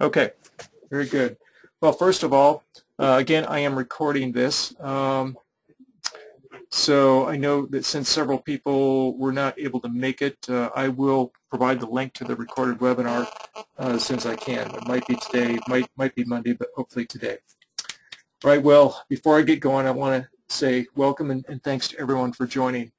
Okay, very good. Well, first of all, again, I am recording this. So I know that since several people were not able to make it, I will provide the link to the recorded webinar as soon as I can. It might be today, might be Monday, but hopefully today. All right, well, before I get going, I want to say welcome and thanks to everyone for joining.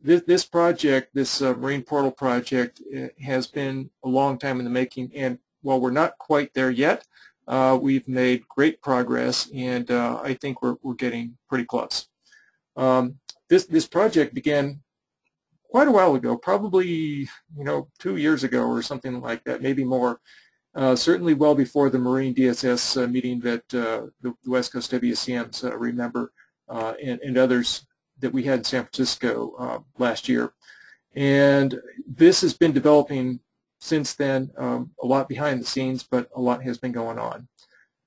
This project, this Marine Portal project, has been a long time in the making, and while we're not quite there yet, we've made great progress, and I think we're getting pretty close. This project began quite a while ago, probably 2 years ago or something like that, maybe more. Certainly well before the Marine DSS meeting that the West Coast WCMs remember, and others that we had in San Francisco last year. And this has been developing since then, a lot behind the scenes, but a lot has been going on.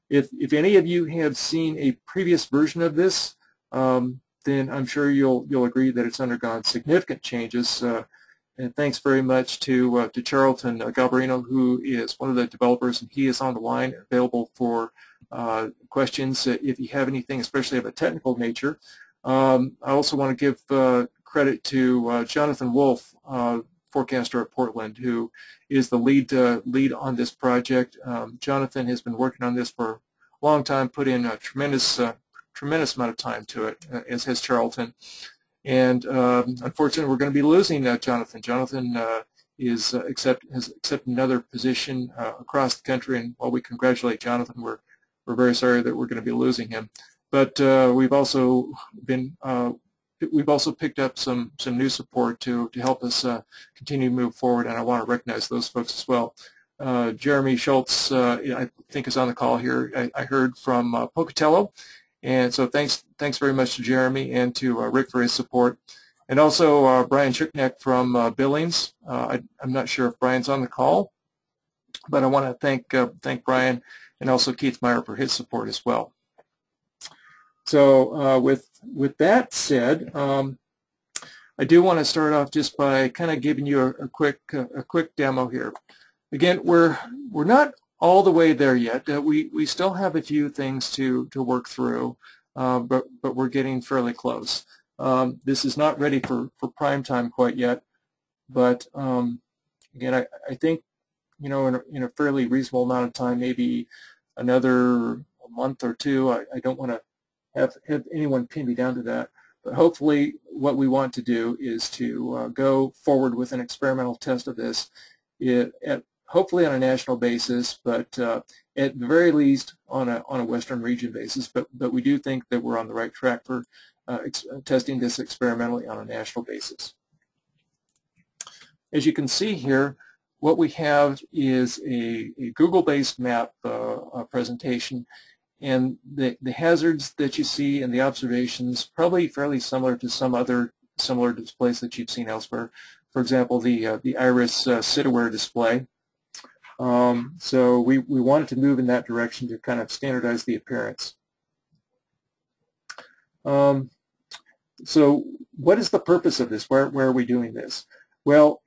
If any of you have seen a previous version of this, then I'm sure you'll agree that it's undergone significant changes. And thanks very much to Charlton Galbarino, who is one of the developers, and he is on the line, available for questions if you have anything, especially of a technical nature. I also want to give credit to Jonathan Wolf, forecaster at Portland, who is the lead on this project. Jonathan has been working on this for a long time, put in a tremendous amount of time to it, as has Charlton. And unfortunately, we're going to be losing Jonathan. Jonathan has accepted another position across the country, and while we congratulate Jonathan, we're very sorry that we're going to be losing him. But we've also picked up some new support to help us continue to move forward, and I want to recognize those folks as well. Jeremy Schultz, I think, is on the call here. I heard from Pocatello. And so thanks very much to Jeremy and to Rick for his support. And also Brian Chuknek from Billings. I'm not sure if Brian's on the call, but I want to thank Brian and also Keith Meyer for his support as well. So with that said, I do want to start off just by kind of giving you a quick demo here. Again, we're not all the way there yet. We still have a few things to work through, but we're getting fairly close. This is not ready for prime time quite yet, but again, I think in a fairly reasonable amount of time, maybe another month or two. I don't want to have anyone pin me down to that, but hopefully what we want to do is to go forward with an experimental test of this hopefully on a national basis, but at the very least on a Western region basis. But we do think that we're on the right track for testing this experimentally on a national basis. As you can see here, what we have is a Google-based map presentation, and the hazards that you see and the observations probably fairly similar to some other similar displays that you've seen elsewhere. For example, the IRIS sit-aware display. So we wanted to move in that direction to kind of standardize the appearance. So what is the purpose of this? Where are we doing this? Well,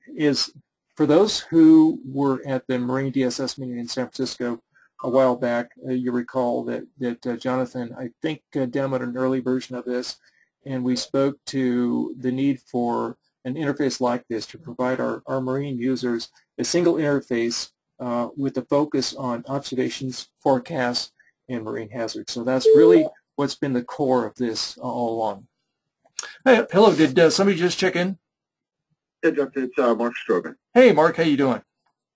for those who were at the Marine DSS meeting in San Francisco a while back, you recall that Jonathan, I think, demoed an early version of this, and we spoke to the need for an interface like this to provide our Marine users a single interface with a focus on observations, forecasts, and marine hazards. So that's really what's been the core of this all along. Hey, hello, did somebody just check in? Hey, Doctor, it's Mark Strogan. Hey, Mark, how you doing?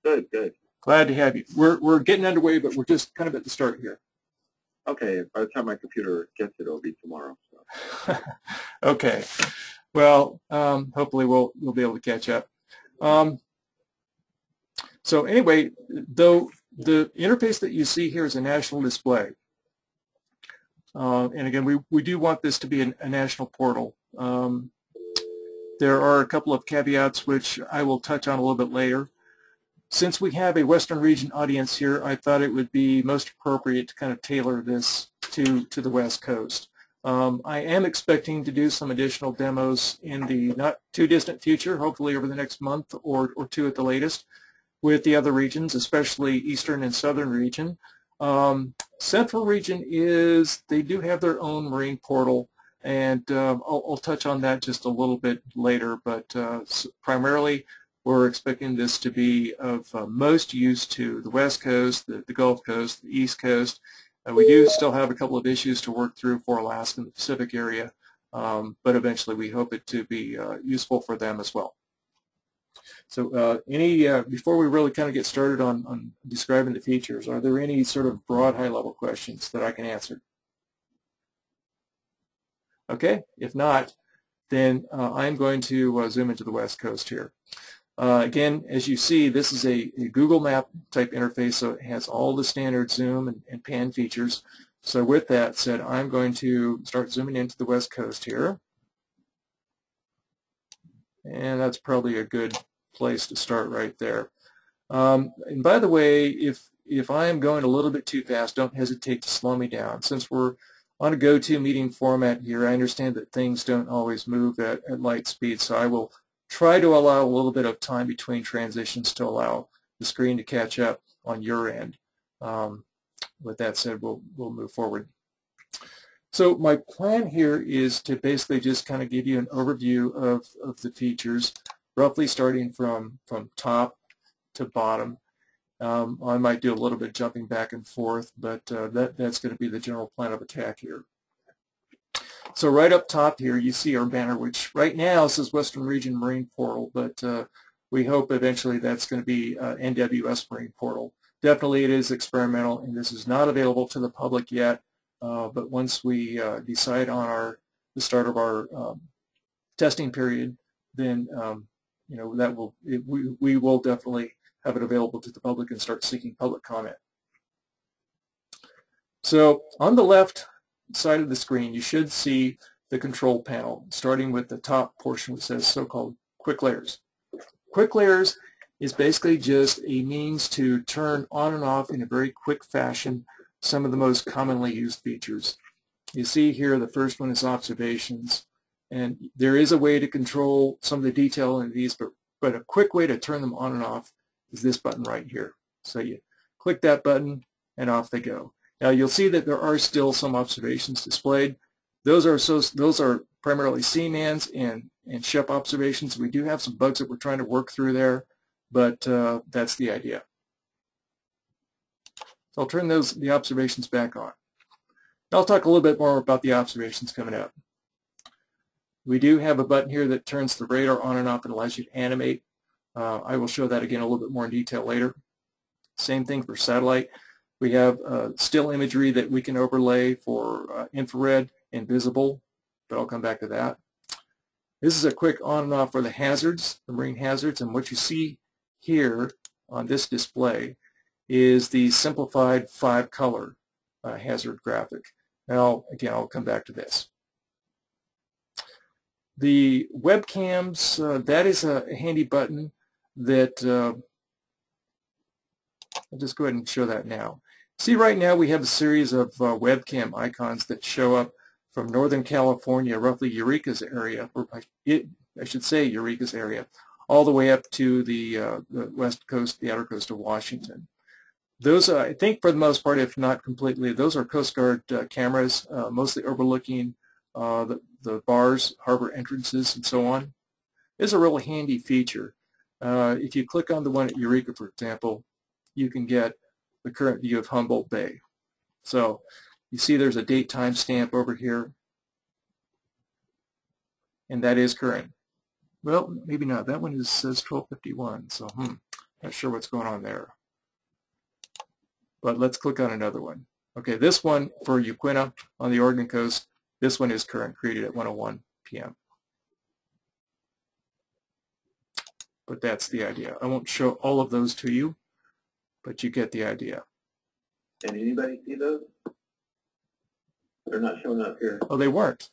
Good, good. Glad to have you. We're getting underway, but we're just kind of at the start here. Okay, by the time my computer gets it, it'll be tomorrow. So. Okay. Well, hopefully we'll be able to catch up. So anyway, though the interface that you see here is a national display, and again, we do want this to be a national portal. There are a couple of caveats which I will touch on a little bit later. Since we have a Western region audience here, I thought it would be most appropriate to kind of tailor this to the West Coast. I am expecting to do some additional demos in the not too distant future, hopefully over the next month or two at the latest. with the other regions, especially eastern and southern region. Central region they do have their own marine portal, and I'll touch on that just a little bit later, but primarily we're expecting this to be of most use to the West Coast, the Gulf Coast, the East Coast. We do still have a couple of issues to work through for Alaska and the Pacific area, but eventually we hope it to be useful for them as well. So before we really kind of get started on describing the features, are there any sort of broad high-level questions that I can answer? Okay, if not, then I'm going to zoom into the West Coast here. Again, as you see, this is a Google Map type interface, so it has all the standard zoom and pan features. So with that said, I'm going to start zooming into the West Coast here. And that's probably a good place to start right there. And by the way, if I am going a little bit too fast, don't hesitate to slow me down. Since we're on a GoToMeeting format here, I understand that things don't always move at light speed, so I will try to allow a little bit of time between transitions to allow the screen to catch up on your end. With that said, we'll move forward. So my plan here is to basically just kind of give you an overview of the features, roughly starting from top to bottom. I might do a little bit jumping back and forth, but that's going to be the general plan of attack here. So right up top here, you see our banner, which right now says Western Region Marine Portal, but we hope eventually that's going to be NWS Marine Portal. Definitely it is experimental, and this is not available to the public yet, but once we decide on the start of our testing period, then we will definitely have it available to the public and start seeking public comment. So on the left side of the screen, you should see the control panel, starting with the top portion which says so-called Quick Layers. Quick Layers is basically just a means to turn on and off in a very quick fashion some of the most commonly used features. You see here the first one is observations, and there is a way to control some of the detail in these, but a quick way to turn them on and off is this button right here. So you click that button and off they go. Now you'll see that there are still some observations displayed. Those are primarily seaman's and ship observations. We do have some bugs that we're trying to work through there, but that's the idea. So I'll turn the observations back on. I'll talk a little bit more about the observations coming up. We do have a button here that turns the radar on and off and allows you to animate. I will show that again a little bit more in detail later. Same thing for satellite. We have still imagery that we can overlay for infrared and visible, but I'll come back to that. This is a quick on and off for the hazards, the marine hazards, and what you see here on this display is the simplified 5-color hazard graphic. Now, again, I'll come back to this. The webcams, that is a handy button that I'll just go ahead and show that now. See, right now we have a series of webcam icons that show up from Northern California, roughly Eureka's area, or I should say Eureka's area, all the way up to the west coast, the outer coast of Washington. Those, I think for the most part, if not completely, those are Coast Guard cameras, mostly overlooking the bars, harbor entrances, and so on. It's a really handy feature. If you click on the one at Eureka, for example, you can get the current view of Humboldt Bay. So you see there's a date time stamp over here, and that is current. Well, maybe not. That one says 12:51, so not sure what's going on there. But let's click on another one. Okay, this one for Uquina on the Oregon coast, this one is current, created at 1:01 p.m. But that's the idea. I won't show all of those to you, but you get the idea. Can anybody see those? They're not showing up here. Oh, they weren't.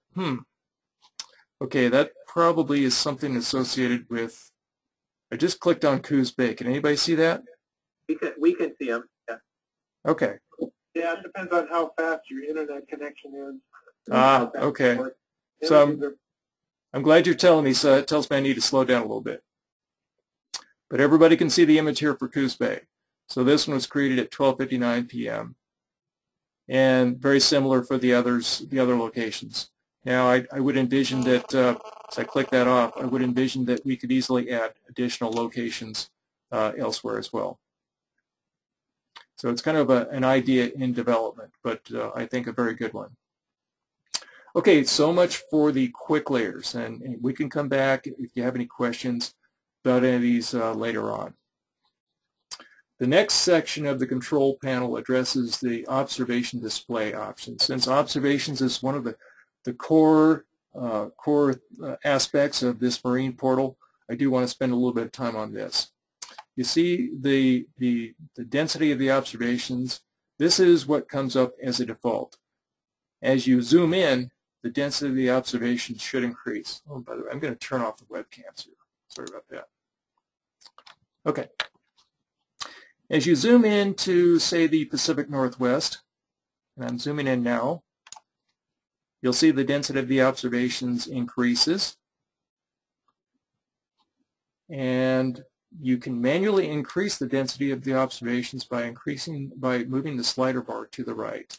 Okay, that probably is something associated with, I just clicked on Coos Bay. Can anybody see that? We can see them, yeah. Okay. Yeah, it depends on how fast your internet connection is. Okay. So I'm glad you're telling me, so it tells me I need to slow down a little bit. But everybody can see the image here for Coos Bay. So this one was created at 12:59 p.m. and very similar for the other locations. Now I would envision that, as I click that off, I would envision that we could easily add additional locations elsewhere as well. So it's kind of an idea in development, but I think a very good one. Okay, so much for the quick layers, and we can come back if you have any questions about any of these later on. The next section of the control panel addresses the observation display options. Since observations is one of the core aspects of this marine portal, I do want to spend a little bit of time on this. You see the density of the observations. This is what comes up as a default. As you zoom in, the density of the observations should increase. Oh, by the way, I'm going to turn off the webcams here. Sorry about that. Okay. As you zoom in to, say, the Pacific Northwest, and I'm zooming in now, you'll see the density of the observations increases. And you can manually increase the density of the observations by moving the slider bar to the right.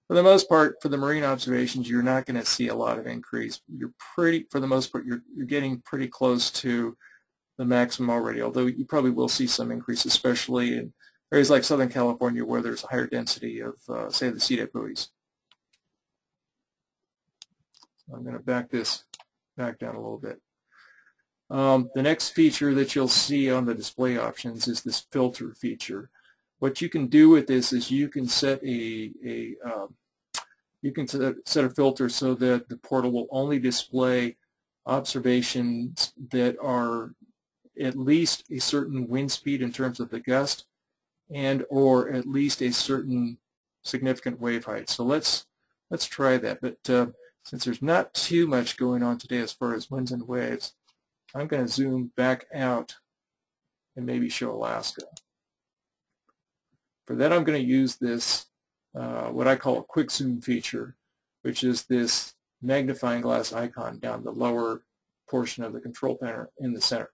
For the most part, for the marine observations, you're not going to see a lot of increase. For the most part, you're getting pretty close to the maximum already, although you probably will see some increase, especially in areas like Southern California where there's a higher density of, say, the sea buoys. So I'm going to back this back down a little bit. The next feature that you'll see on the display options is this filter feature. What you can do with this is you can set a filter so that the portal will only display observations that are at least a certain wind speed in terms of the gust and or at least a certain significant wave height. So let's try that. But since there's not too much going on today as far as winds and waves, I'm going to zoom back out and maybe show Alaska. For that, I'm going to use this, what I call a quick zoom feature, which is this magnifying glass icon down the lower portion of the control panel in the center.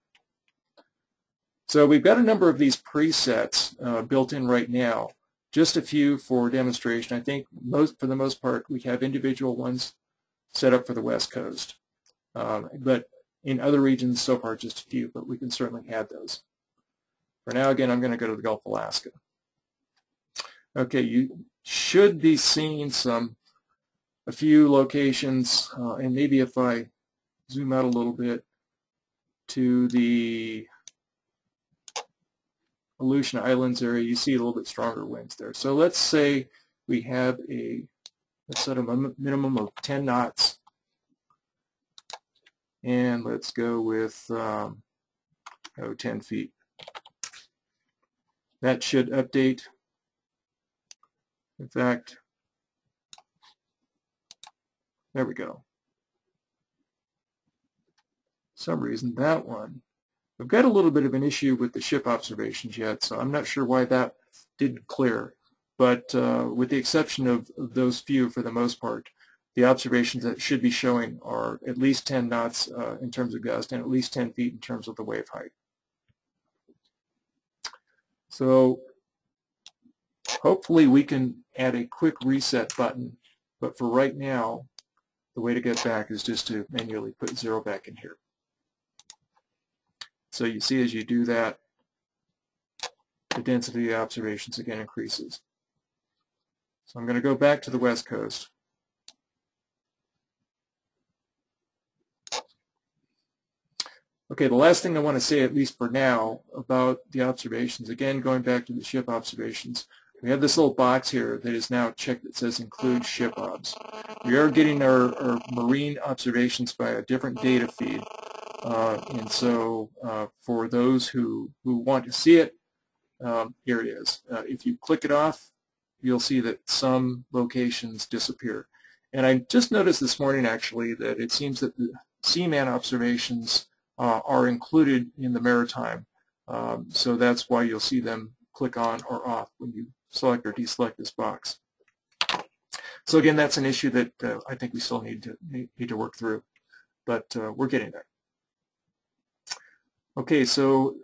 So we've got a number of these presets built in right now, just a few for demonstration. I think for the most part we have individual ones set up for the West Coast. But in other regions so far just a few, but we can certainly add those. For now, again, I'm going to go to the Gulf of Alaska. Okay, you should be seeing a few locations, and maybe if I zoom out a little bit to the Aleutian Islands area, you see a little bit stronger winds there. So let's say we have let's set a minimum of 10 knots, and let's go with 10 feet. That should update. In fact, there we go. For some reason, that one, we've got a little bit of an issue with the ship observations yet, so I'm not sure why that didn't clear. But with the exception of those few, for the most part, the observations that should be showing are at least 10 knots in terms of gust and at least 10 feet in terms of the wave height. So hopefully we can add a quick reset button, but for right now, the way to get back is just to manually put 0 back in here. So you see as you do that, the density of the observations again increases. So I'm going to go back to the West Coast. Okay, the last thing I want to say, at least for now, about the observations, again, going back to the ship observations, we have this little box here that is now checked that says include ship obs. We are getting our marine observations by a different data feed. And so for those who want to see it, here it is. If you click it off, you'll see that some locations disappear. And I just noticed this morning, actually, that it seems that the seaman observations are included in the maritime. So that's why you'll see them click on or off when you select or deselect this box. So again, that's an issue that I think we still need to work through, but we're getting there. Okay, so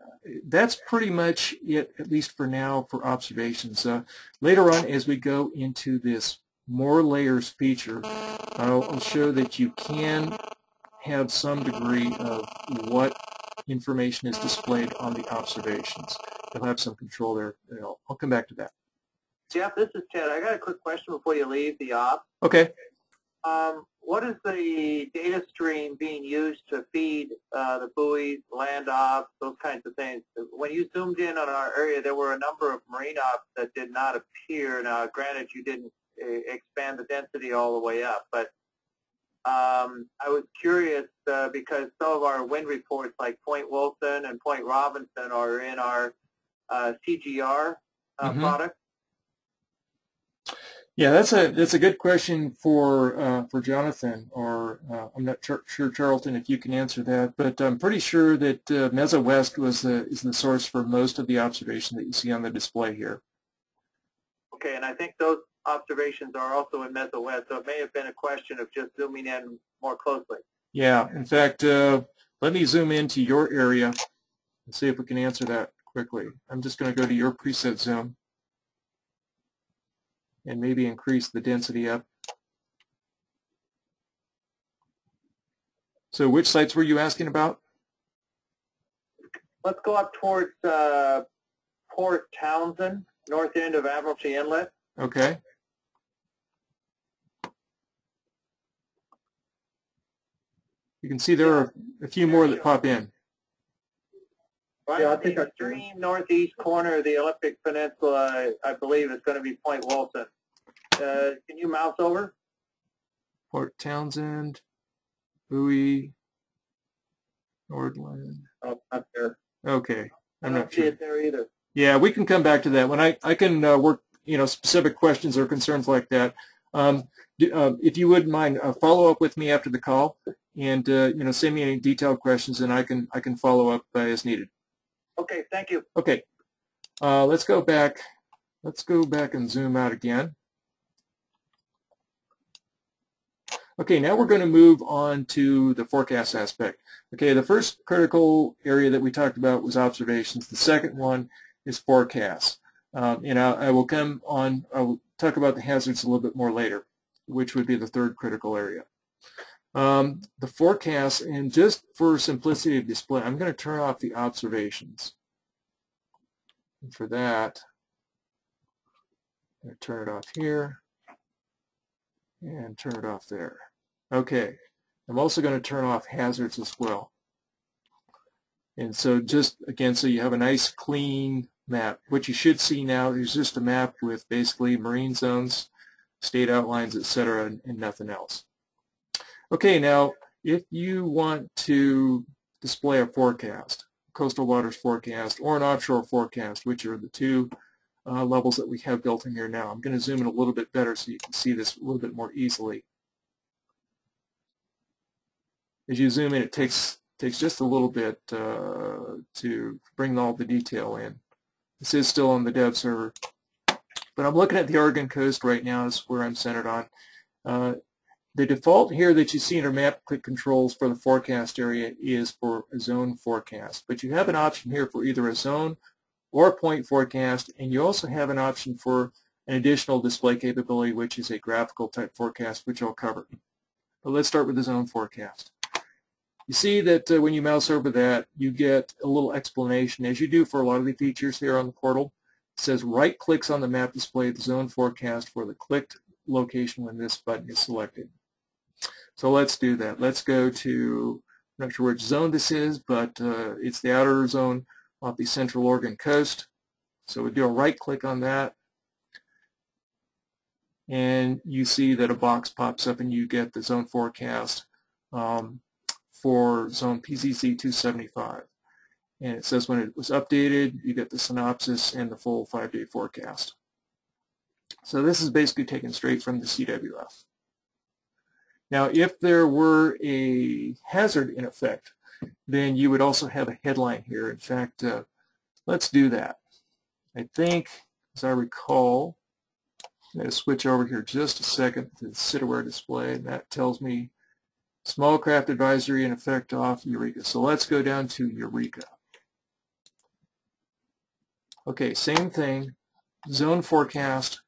that's pretty much it, at least for now, for observations. Later on, as we go into this more layers feature, I'll show that you can have some degree of what information is displayed on the observations. You'll have some control there. I'll come back to that. Jeff, this is Ted. I got a quick question before you leave the op. Okay. What is the data stream being used to feed the buoys, land ops, those kinds of things? When you zoomed in on our area, there were a number of marine ops that did not appear. Now, granted, you didn't expand the density all the way up, but I was curious because some of our wind reports like Point Wilson and Point Robinson are in our CGR product. Yeah, that's a good question for Jonathan, or I'm not sure, Charlton, if you can answer that, but I'm pretty sure that Mesa West is the source for most of the observation that you see on the display here. Okay, and I think those observations are also in Mesa West, so it may have been a question of just zooming in more closely. Yeah, in fact, let me zoom into your area and see if we can answer that quickly. I'm just going to go to your preset zoom and maybe increase the density up. So which sites were you asking about? Let's go up towards Port Townsend, north end of Admiralty Inlet. Okay. You can see there are a few more that pop in. Right, yeah, I think the extreme northeast corner of the Olympic Peninsula, I believe, is going to be Point Wilson. Can you mouse over? Port Townsend, Bowie, Nordland. Oh, not there. Okay, I'm not not sure. See it there either. Yeah, we can come back to that when I can work specific questions or concerns like that. If you wouldn't mind, follow up with me after the call, and send me any detailed questions, and I can follow up as needed. Okay, thank you. Okay, let's go back. Let's go back and zoom out again. Okay, now we're going to move on to the forecast aspect. Okay, the first critical area that we talked about was observations. The second one is forecasts. I will talk about the hazards a little bit more later, which would be the third critical area. The forecast, and just for simplicity of display, I'm going to turn off the observations. And for that, I'm going to turn it off here and turn it off there. Okay, I'm also going to turn off hazards as well. And so just, again, so you have a nice clean map. What you should see now is just a map with basically marine zones, state outlines, etc., and nothing else. Okay, now if you want to display a forecast, coastal waters forecast, or an offshore forecast, which are the two levels that we have built in here now. I'm going to zoom in a little bit better so you can see this a little bit more easily. As you zoom in, it takes just a little bit to bring all the detail in. This is still on the dev server, but I'm looking at the Oregon coast right now. Is where I'm centered on. The default here that you see in our map click controls for the forecast area is for a zone forecast, but you have an option here for either a zone or a point forecast, and you also have an option for an additional display capability, which is a graphical type forecast, which I'll cover. But let's start with the zone forecast. You see that when you mouse over that, you get a little explanation, as you do for a lot of the features here on the portal. It says right clicks on the map display the zone forecast for the clicked location when this button is selected. So let's do that. Let's go to, I'm not sure which zone this is, but it's the outer zone off the central Oregon coast. So we do a right click on that, and you see that a box pops up and you get the zone forecast for zone PZC 275. And it says when it was updated, you get the synopsis and the full 5-day forecast. So this is basically taken straight from the CWF. Now, if there were a hazard in effect, then you would also have a headline here. In fact, let's do that. I think, as I recall, I'm going to switch over here just a second to the sit-aware display, and that tells me small craft advisory in effect off Eureka. So let's go down to Eureka. Okay, same thing, zone forecast,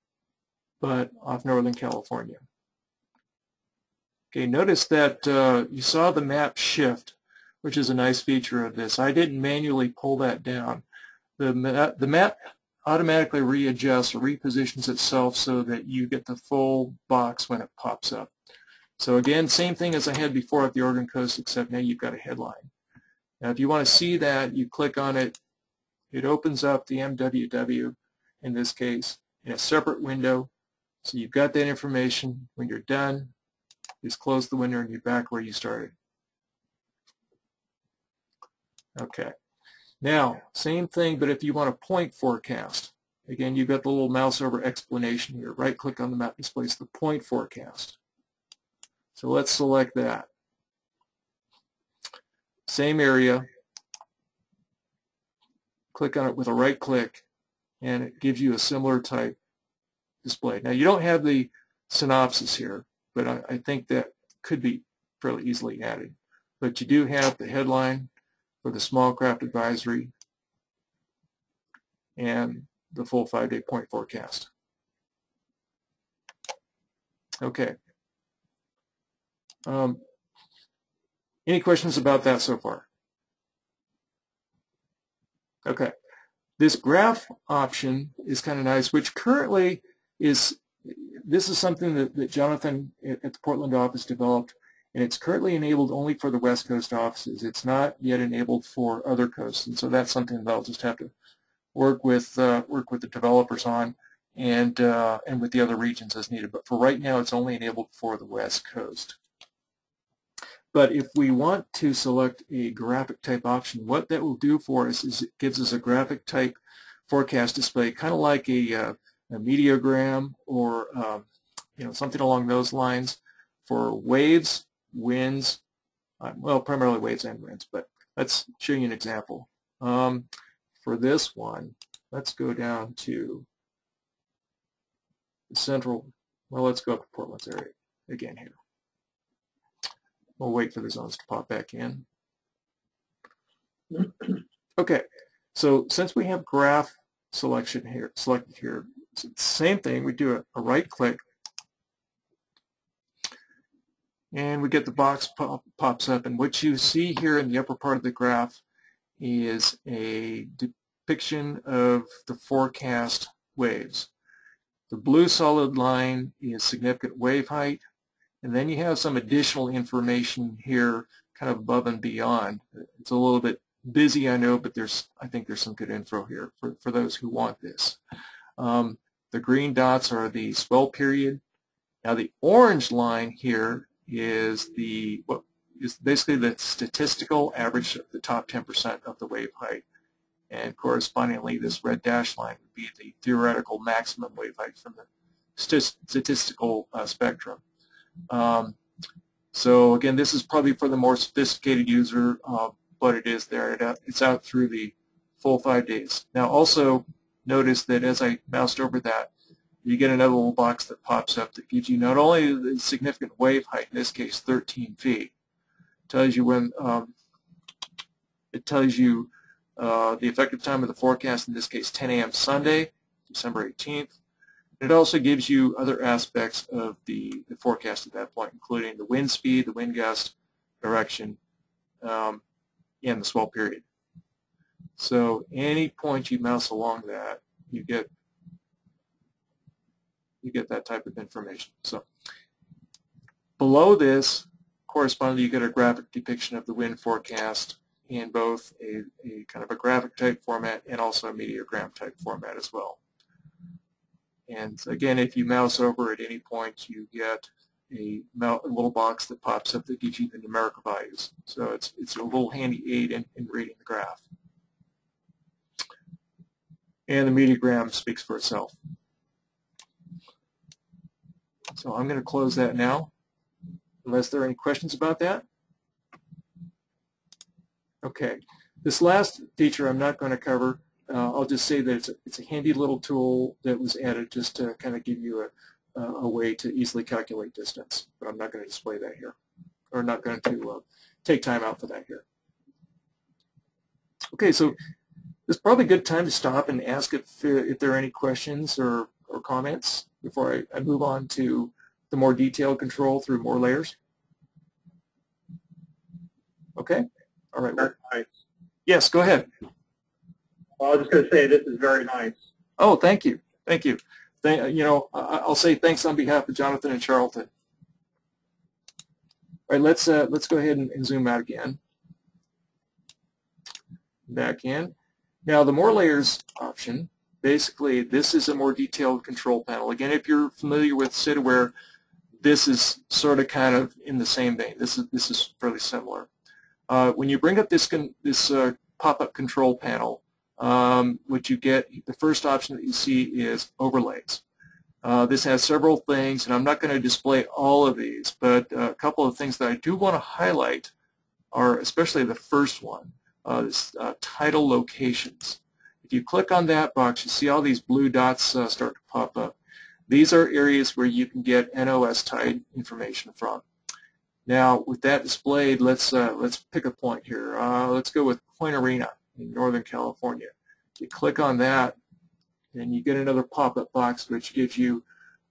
but off Northern California. Okay, notice that you saw the map shift, which is a nice feature of this. I didn't manually pull that down. The map automatically readjusts or repositions itself so that you get the full box when it pops up. So again, same thing as I had before at the Oregon coast, except now you've got a headline. Now if you want to see that, you click on it. It opens up the MWW, in this case, in a separate window. So you've got that information. When you're done, just close the window and you're back where you started. Okay. Now, same thing, but if you want a point forecast, again, you've got the little mouse over explanation here. Right-click on the map, displays the point forecast. So let's select that. Same area. Click on it with a right-click, and it gives you a similar type display. Now, you don't have the synopsis here, but I think that could be fairly easily added. But you do have the headline for the small craft advisory and the full 5-day point forecast. Okay. Any questions about that so far? Okay. This graph option is kind of nice, which currently is, this is something that Jonathan at the Portland office developed, and it's currently enabled only for the West Coast offices. It's not yet enabled for other coasts, and so that's something that I'll just have to work with the developers on, and with the other regions as needed. But for right now, it's only enabled for the West Coast. But if we want to select a graphic type option, what that will do for us is it gives us a graphic type forecast display, kind of like a mediogram or something along those lines for waves, winds, well, primarily waves and winds. But let's show you an example. For this one, let's go down to the central. Well, let's go up to Portland's area again here. We'll wait for the zones to pop back in. Okay, so since we have graph selected here, it's the same thing. We do a right click, and we get the box pops up. And what you see here in the upper part of the graph is a depiction of the forecast waves. The blue solid line is significant wave height. And then you have some additional information here kind of above and beyond. It's a little bit busy, I know, but I think there's some good info here for those who want this. The green dots are the swell period. Now the orange line here is basically the statistical average of the top 10% of the wave height. And correspondingly, this red dashed line would be the theoretical maximum wave height from the statistical spectrum. So again, this is probably for the more sophisticated user, but it is there. It's out through the full 5 days. Now also notice that as I moused over that, you get another little box that pops up that gives you not only the significant wave height, in this case 13 feet, tells you when it tells you the effective time of the forecast, in this case 10 a.m. Sunday, December 18th. It also gives you other aspects of the forecast at that point, including the wind speed, the wind gust, direction, and the swell period. So any point you mouse along that, you get that type of information. So below this, correspondingly, you get a graphic depiction of the wind forecast in both a kind of a graphic type format and also a mediogram type format as well. And again, if you mouse over at any point, you get a little box that pops up that gives you the numerical values. So it's a little handy aid in reading the graph. And the mediogram speaks for itself. So I'm going to close that now, unless there are any questions about that. Okay, this last feature I'm not going to cover. I'll just say that it's a handy little tool that was added just to kind of give you a way to easily calculate distance, but I'm not going to display that here, or not going to take time out for that here. Okay, so this is probably a good time to stop and ask if there are any questions or comments before I move on to the more detailed control through more layers. Okay. All right. That's nice. Yes, go ahead. Well, I was just going to say this is very nice. Oh, thank you. Thank you. I'll say thanks on behalf of Jonathan and Charlton. All right, let's go ahead and zoom out again. Back in. Now, the more layers option, basically, this is a more detailed control panel. Again, if you're familiar with CityWare, this is sort of kind of in the same vein. This is fairly similar. When you bring up this pop-up control panel, what you get, the first option that you see is overlays. This has several things, and I'm not going to display all of these, but a couple of things that I do want to highlight are especially the first one, this title locations. If you click on that box, you see all these blue dots start to pop up. These are areas where you can get NOS tied information from. Now, with that displayed, let's pick a point here. Let's go with Point Arena in Northern California. You click on that, and you get another pop-up box which gives you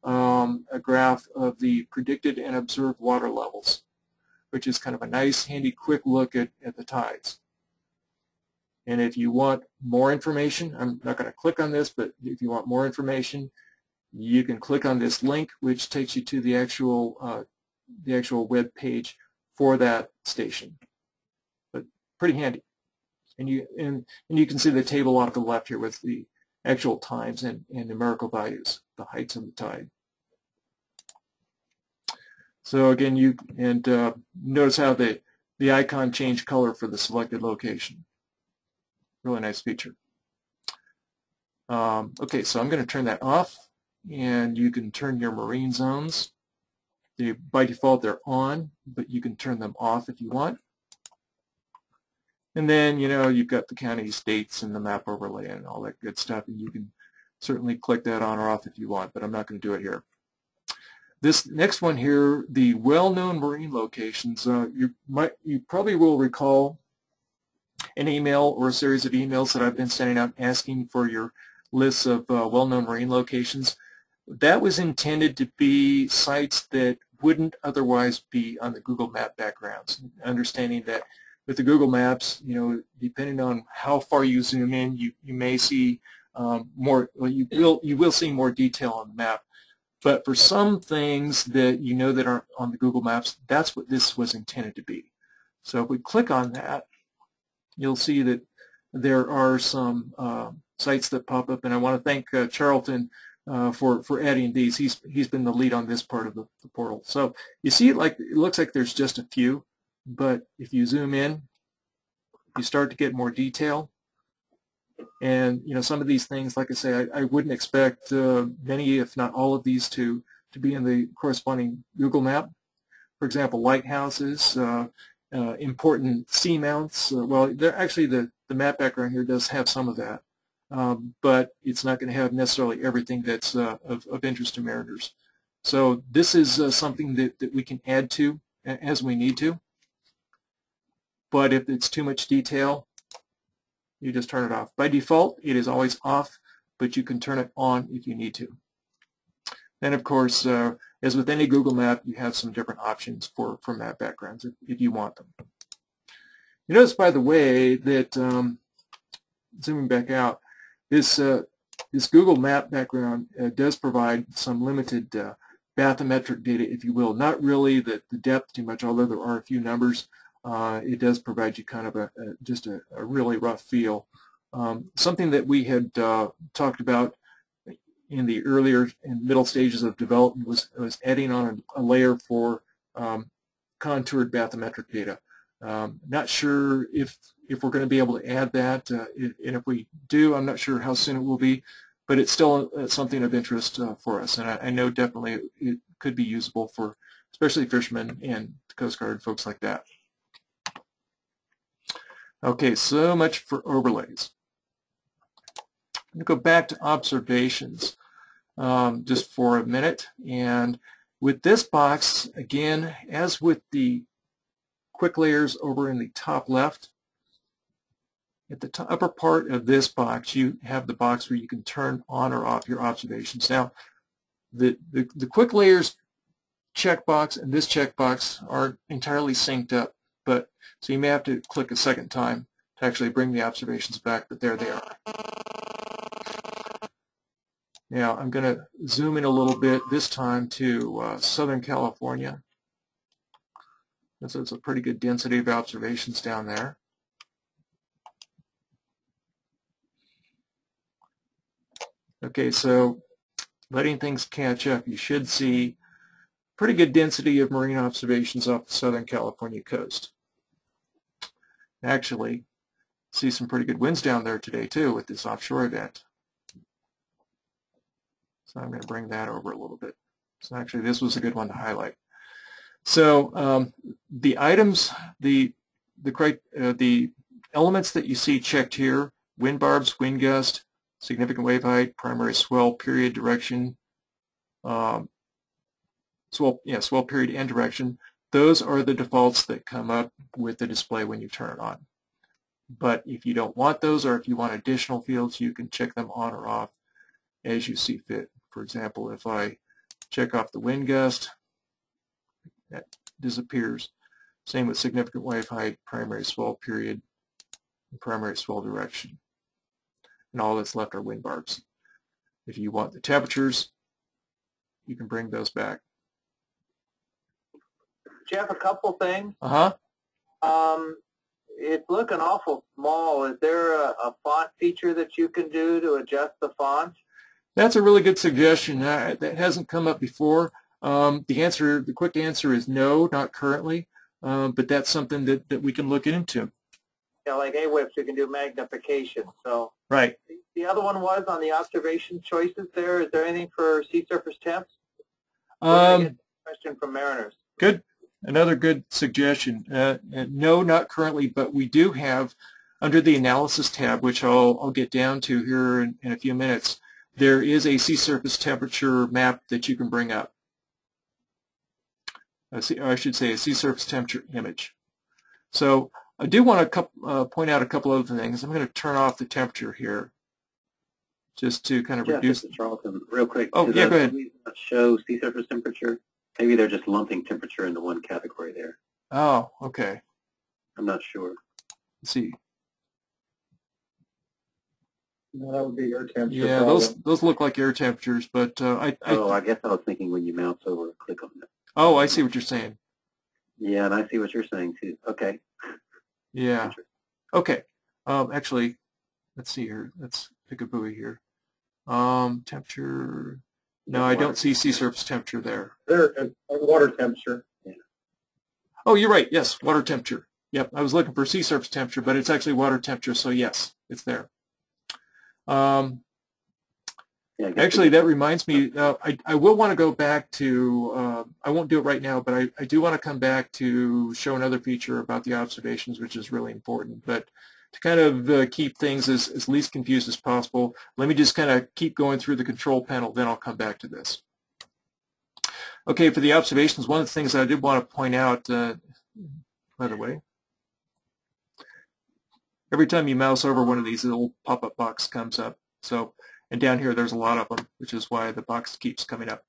a graph of the predicted and observed water levels, which is kind of a nice, handy, quick look at the tides. And if you want more information, I'm not going to click on this, but if you want more information, you can click on this link, which takes you to the actual web page for that station. But pretty handy. And you can see the table off to the left here with the actual times and numerical values, the heights of the tide. So again, notice how the icon changed color for the selected location. Really nice feature. Okay, so I'm going to turn that off, and you can turn your marine zones. By default, they're on, but you can turn them off if you want. And then, you've got the county, states, and the map overlay and all that good stuff, and you can certainly click that on or off if you want, but I'm not going to do it here. This next one here, the well-known marine locations, you probably will recall an email or a series of emails that I've been sending out asking for your lists of well-known marine locations. That was intended to be sites that wouldn't otherwise be on the Google Map backgrounds. Understanding that with the Google Maps, depending on how far you zoom in, you may see more. Well, you will see more detail on the map. But for some things that that aren't on the Google Maps, that's what this was intended to be. So if we click on that, you'll see that there are some sites that pop up, and I want to thank Charlton for adding these. He's been the lead on this part of the portal. So you see, it looks like there's just a few, but if you zoom in, you start to get more detail. And some of these things, like I say, I wouldn't expect many, if not all of these, to be in the corresponding Google map. For example, lighthouses, important seamounts. Well, actually the map background here does have some of that, but it's not going to have necessarily everything that's of interest to mariners. So this is something that we can add to as we need to. But if it's too much detail, you just turn it off. By default, it is always off, but you can turn it on if you need to. And of course, as with any Google map, you have some different options for map backgrounds if you want them. You notice, by the way, that zooming back out, this Google map background does provide some limited bathymetric data, if you will. Not really the depth too much, although there are a few numbers. It does provide you kind of just a really rough feel. Something that we had talked about in the earlier and middle stages of development was adding on a layer for contoured bathymetric data. Not sure if we're going to be able to add that, and if we do, I'm not sure how soon it will be, but it's still something of interest for us, and I know definitely it could be usable for especially fishermen and Coast Guard folks like that. Okay, so much for overlays. I'm going to go back to observations just for a minute. And with this box, again, as with the quick layers over in the top left, At the upper part of this box, you have the box where you can turn on or off your observations. Now, the quick layers checkbox and this checkbox are entirely synced up, but so you may have to click a second time to actually bring the observations back, but there they are. Now, I'm going to zoom in a little bit, this time to Southern California. So it's a pretty good density of observations down there. Okay, so letting things catch up, you should see pretty good density of marine observations off the Southern California coast. Actually, see some pretty good winds down there today too with this offshore event. So I'm going to bring that over a little bit. So actually this was a good one to highlight. So the items, the elements that you see checked here, wind barbs, wind gust, significant wave height, primary swell period, direction, swell period and direction, those are the defaults that come up with the display when you turn it on. But if you don't want those, or if you want additional fields, you can check them on or off as you see fit. For example, if I check off the wind gust, that disappears. Same with significant wave height, primary swell period, and primary swell direction. And all that's left are wind barbs. If you want the temperatures, you can bring those back. Jeff, a couple things. Uh-huh. It's looking awful small. Is there a font feature that you can do to adjust the font? That's a really good suggestion. That hasn't come up before. The quick answer is no, not currently, but that's something that we can look into. Yeah, like AWIPS, you can do magnification. So right. The other one was on the observation choices there. Is there anything for sea surface temps? Question from mariners. Good. Another good suggestion. No, not currently, but we do have, under the analysis tab, which I'll get down to here in a few minutes, there is a sea surface temperature map that you can bring up. I should say a sea surface temperature image. So I do want to point out a couple other things. I'm going to turn off the temperature here just to kind of reduce. This is Charlton, real quick. Oh, yeah, go ahead. Show sea surface temperature. Maybe they're just lumping temperature into one category there. Oh, okay. I'm not sure. Let's see. No, that would be air temperature. Yeah, those look like air temperatures, but I guess I was thinking when you mouse over, click on it. Oh, I see what you're saying. Yeah, and I see what you're saying too. Okay. Yeah. Okay. Actually, let's see here. Let's pick a buoy here. Temperature. No, I don't see sea surface temperature there. There is water temperature. Yeah. Oh, you're right. Yes, water temperature. Yep, I was looking for sea surface temperature, but it's actually water temperature, so yes, it's there. Actually, that reminds me, I will want to go back to, I won't do it right now, but I do want to come back to show another feature about the observations, which is really important. But to kind of keep things as least confused as possible, let me just kind of keep going through the control panel, then I'll come back to this. Okay, for the observations, one of the things I did want to point out, by the way, every time you mouse over one of these, a little pop-up box comes up. So, and down here there's a lot of them, which is why the box keeps coming up.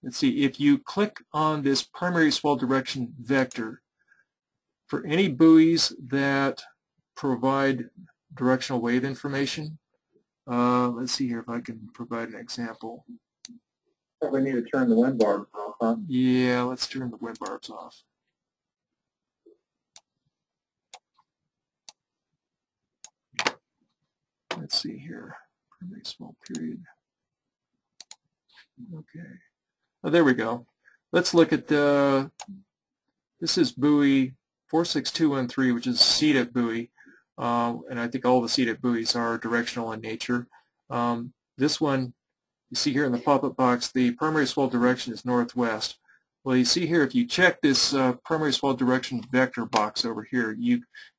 Let's see, if you click on this primary swell direction vector, for any buoys that provide directional wave information, let's see here if I can provide an example. Probably need to turn the wind barbs off, huh? Yeah, let's turn the wind barbs off. Let's see here, primary swell period. Okay, oh, there we go. Let's look at the, this is buoy 46213, which is a seated buoy, and I think all the seated buoys are directional in nature. This one, you see here in the pop-up box, the primary swell direction is northwest. Well, you see here, if you check this primary swell direction vector box over here,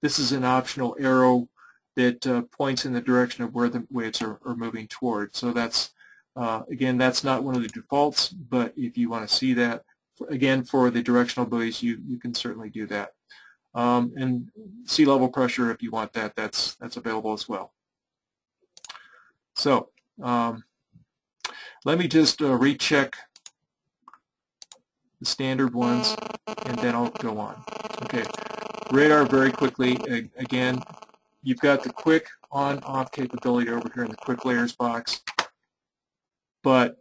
this is an optional arrow that points in the direction of where the waves are moving toward. So that's, again, that's not one of the defaults, but if you want to see that, again, for the directional buoys, you can certainly do that. And sea level pressure, if you want that, that's available as well. So let me just recheck the standard ones, and then I'll go on. Okay, radar very quickly. Again, you've got the quick on-off capability over here in the quick layers box, but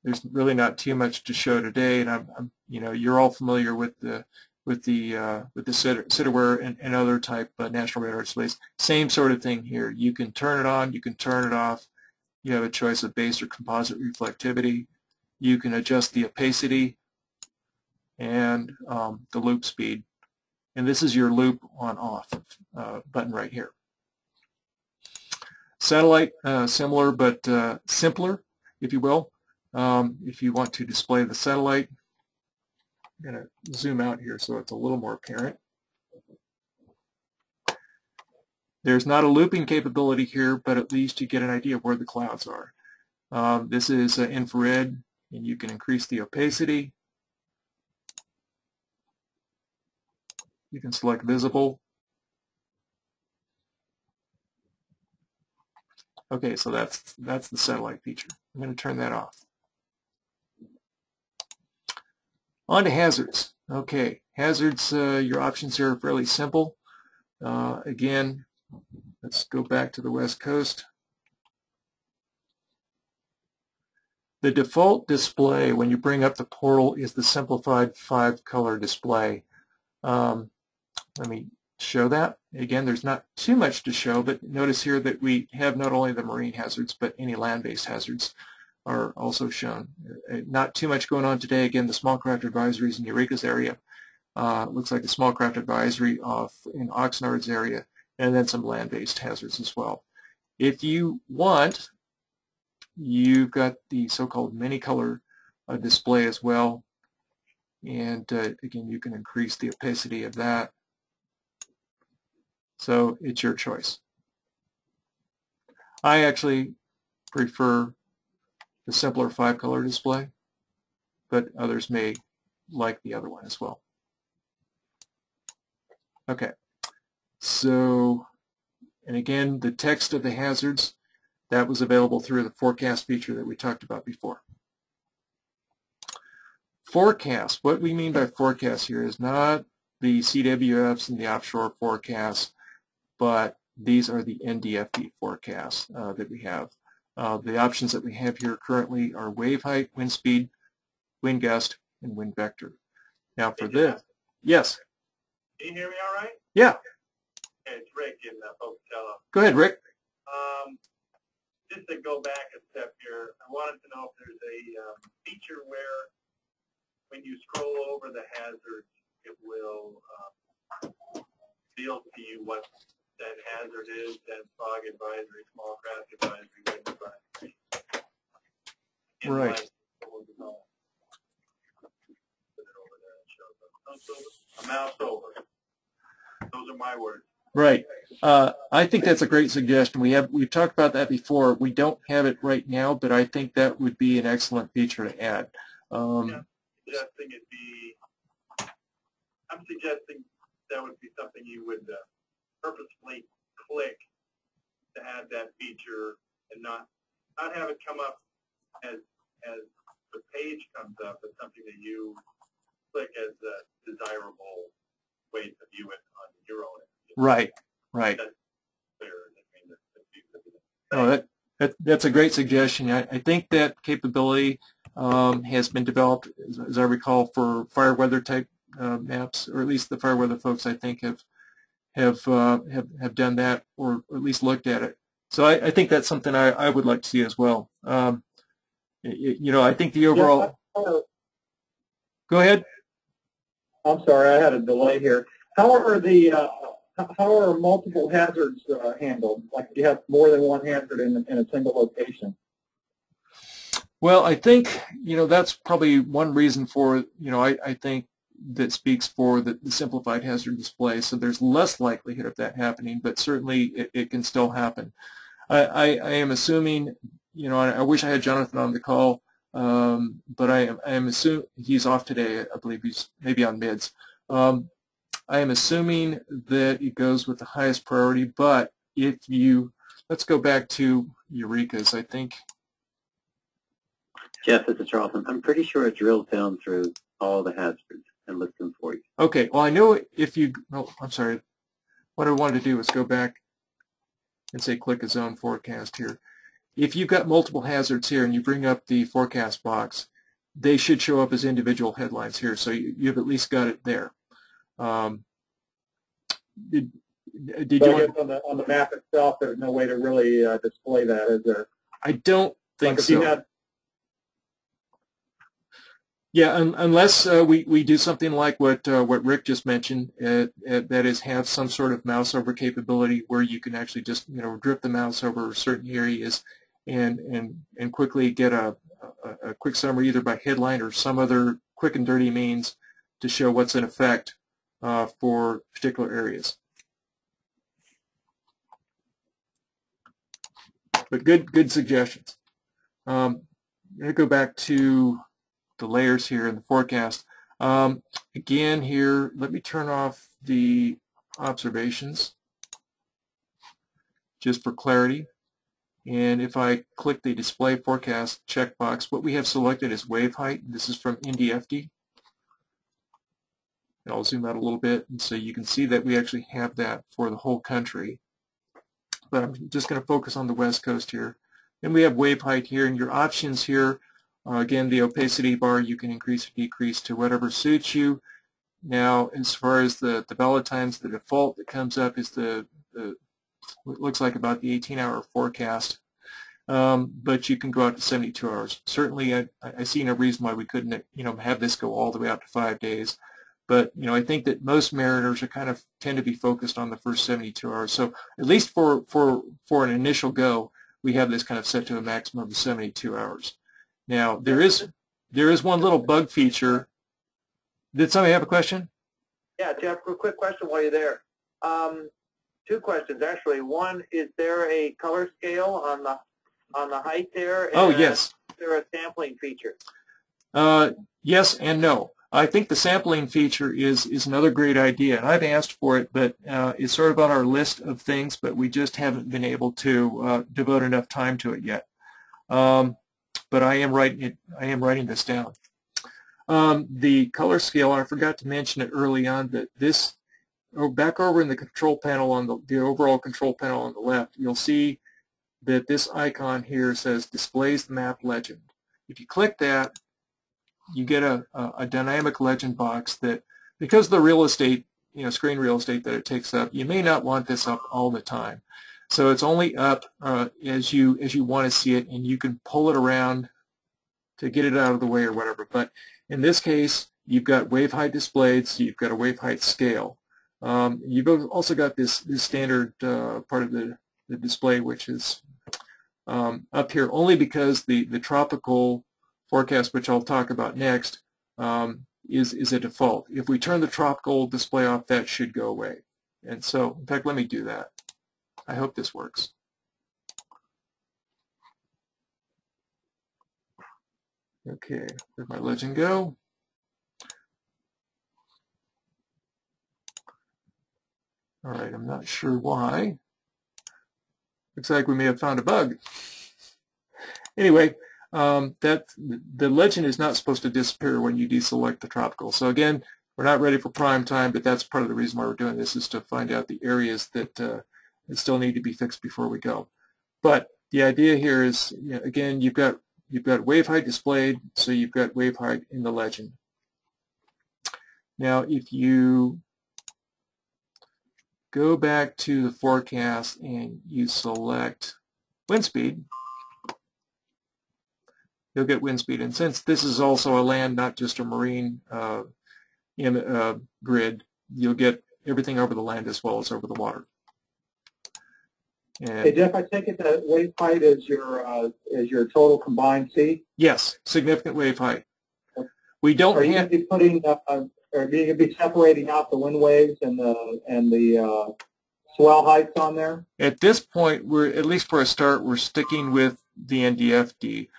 there's really not too much to show today. And you're all familiar with the Citaware and other type national radar displays. Same sort of thing here. You can turn it on, you can turn it off. You have a choice of base or composite reflectivity. You can adjust the opacity and the loop speed. And this is your loop on-off button right here. Satellite, similar but simpler, if you will. If you want to display the satellite, I'm going to zoom out here so it's a little more apparent. There's not a looping capability here, but at least you get an idea of where the clouds are. This is infrared, and you can increase the opacity. You can select visible. Okay, so that's the satellite feature. I'm going to turn that off. On to hazards. Okay, hazards, your options here are fairly simple. Again, let's go back to the West Coast. The default display when you bring up the portal is the simplified 5-color display. Let me show that. Again, there's not too much to show, but notice here that we have not only the marine hazards, but any land-based hazards are also shown. Not too much going on today. Again, the small craft advisories in Eureka's area. Looks like the small craft advisory off in Oxnard's area, and then some land-based hazards as well. If you want, you've got the so-called many-color display as well, and again, you can increase the opacity of that. So it's your choice. I actually prefer the simpler 5-color display, but others may like the other one as well. Okay, so, and again, the text of the hazards, that was available through the forecast feature that we talked about before. Forecast, what we mean by forecast here is not the CWFs and the offshore forecasts, but these are the NDFD forecasts that we have. The options that we have here currently are wave height, wind speed, wind gust, and wind vector. Now for this, yes? Can you hear me all right? Yeah. Okay, it's Rick in Pocatello. Go ahead, Rick. Just to go back a step here, I wanted to know if there's a feature where when you scroll over the hazards, it will reveal to you what that hazard is, that fog advisory, small craft advisory, wind advisory. Right. A mouse over. Those are my words. Right. I think that's a great suggestion. We've talked about that before. We don't have it right now, but I think that would be an excellent feature to add. I'm suggesting that would be something you would purposefully click to add that feature and not have it come up as the page comes up, but something that you click as a desirable way to view it on your own. Right, right. That's clear. Oh, that's a great suggestion. I think that capability has been developed, as I recall, for fire weather type maps, or at least the fire weather folks I think have done that, or at least looked at it. So I think that's something I would like to see as well. I think the overall. Yeah, go ahead. I'm sorry, I had a delay here. How are multiple hazards handled? Like if you have more than one hazard in a single location? Well, I think that's probably one reason for I think that speaks for the simplified hazard display. So there's less likelihood of that happening, but certainly it can still happen. I am assuming, I wish I had Jonathan on the call, but I am assuming he's off today. I believe he's maybe on mids. I am assuming that it goes with the highest priority, but if you, let's go back to Eureka's, I think. Jeff, this is Charles. I'm pretty sure it drills down through all the hazards and lists them for you. Okay, well I know if you, oh, I'm sorry, what I wanted to do was go back and say click a zone forecast here. If you've got multiple hazards here and you bring up the forecast box, they should show up as individual headlines here, so you've at least got it there. Did So you I guess on the map itself, there's no way to really display that, is there? I don't think Like if you so. had- Yeah, unless we do something like what Rick just mentioned, that is have some sort of mouse over capability where you can actually just drift the mouse over certain areas and quickly get a quick summary either by headline or some other quick and dirty means to show what's in effect for particular areas. But good suggestions. I'm going to go back to the layers here in the forecast. Again here, let me turn off the observations just for clarity. And if I click the display forecast checkbox, what we have selected is wave height. This is from NDFD. And I'll zoom out a little bit, and so you can see that we actually have that for the whole country. But I'm just going to focus on the West Coast here. And we have wave height here, and your options here, again, the opacity bar, you can increase or decrease to whatever suits you. Now, as far as the ballot times, the default that comes up is what looks like about the 18-hour forecast, but you can go out to 72 hours. Certainly, I see no reason why we couldn't, have this go all the way out to 5 days. But I think that most mariners are tend to be focused on the first 72 hours. So at least for an initial go, we have this kind of set to a maximum of 72 hours. Now there is one little bug feature. Did somebody have a question? Yeah, Jeff, a quick question while you're there. Two questions actually. One, is there a color scale on the height there? Oh, and yes. Is there a sampling feature? Yes and no. I think the sampling feature is another great idea, and I've asked for it, but it's sort of on our list of things, but we just haven't been able to devote enough time to it yet. But I am writing this down. The color scale, I forgot to mention it early on, that this, back over in the control panel on the overall control panel on the left, you'll see that this icon here says displays the map legend. If you click that, you get a dynamic legend box that, because of the real estate, screen real estate that it takes up, you may not want this up all the time. So it's only up as you want to see it, and you can pull it around to get it out of the way or whatever. But in this case, you've got wave height displayed, so you've got a wave height scale. You've also got this standard part of the display, which is up here only because the tropical forecast, which I'll talk about next, is a default. If we turn the tropical display off, that should go away. And so, in fact, let me do that. I hope this works. Okay, where'd my legend go? All right, I'm not sure why. Looks like we may have found a bug. Anyway, the legend is not supposed to disappear when you deselect the tropical. So again, we're not ready for prime time, but that's part of the reason why we're doing this, is to find out the areas that still need to be fixed before we go. But the idea here is, again, you've got wave height displayed, so you've got wave height in the legend. Now, if you go back to the forecast and you select wind speed, you'll get wind speed. And since this is also a land, not just a marine grid, you'll get everything over the land as well as over the water. And Hey Jeff, I take it that wave height is your total combined sea. yes, significant wave height. We don't Are you have. going to be putting? Are you going to be separating out the wind waves and the swell heights on there? At this point, we're, at least for a start, we're sticking with the NDFD.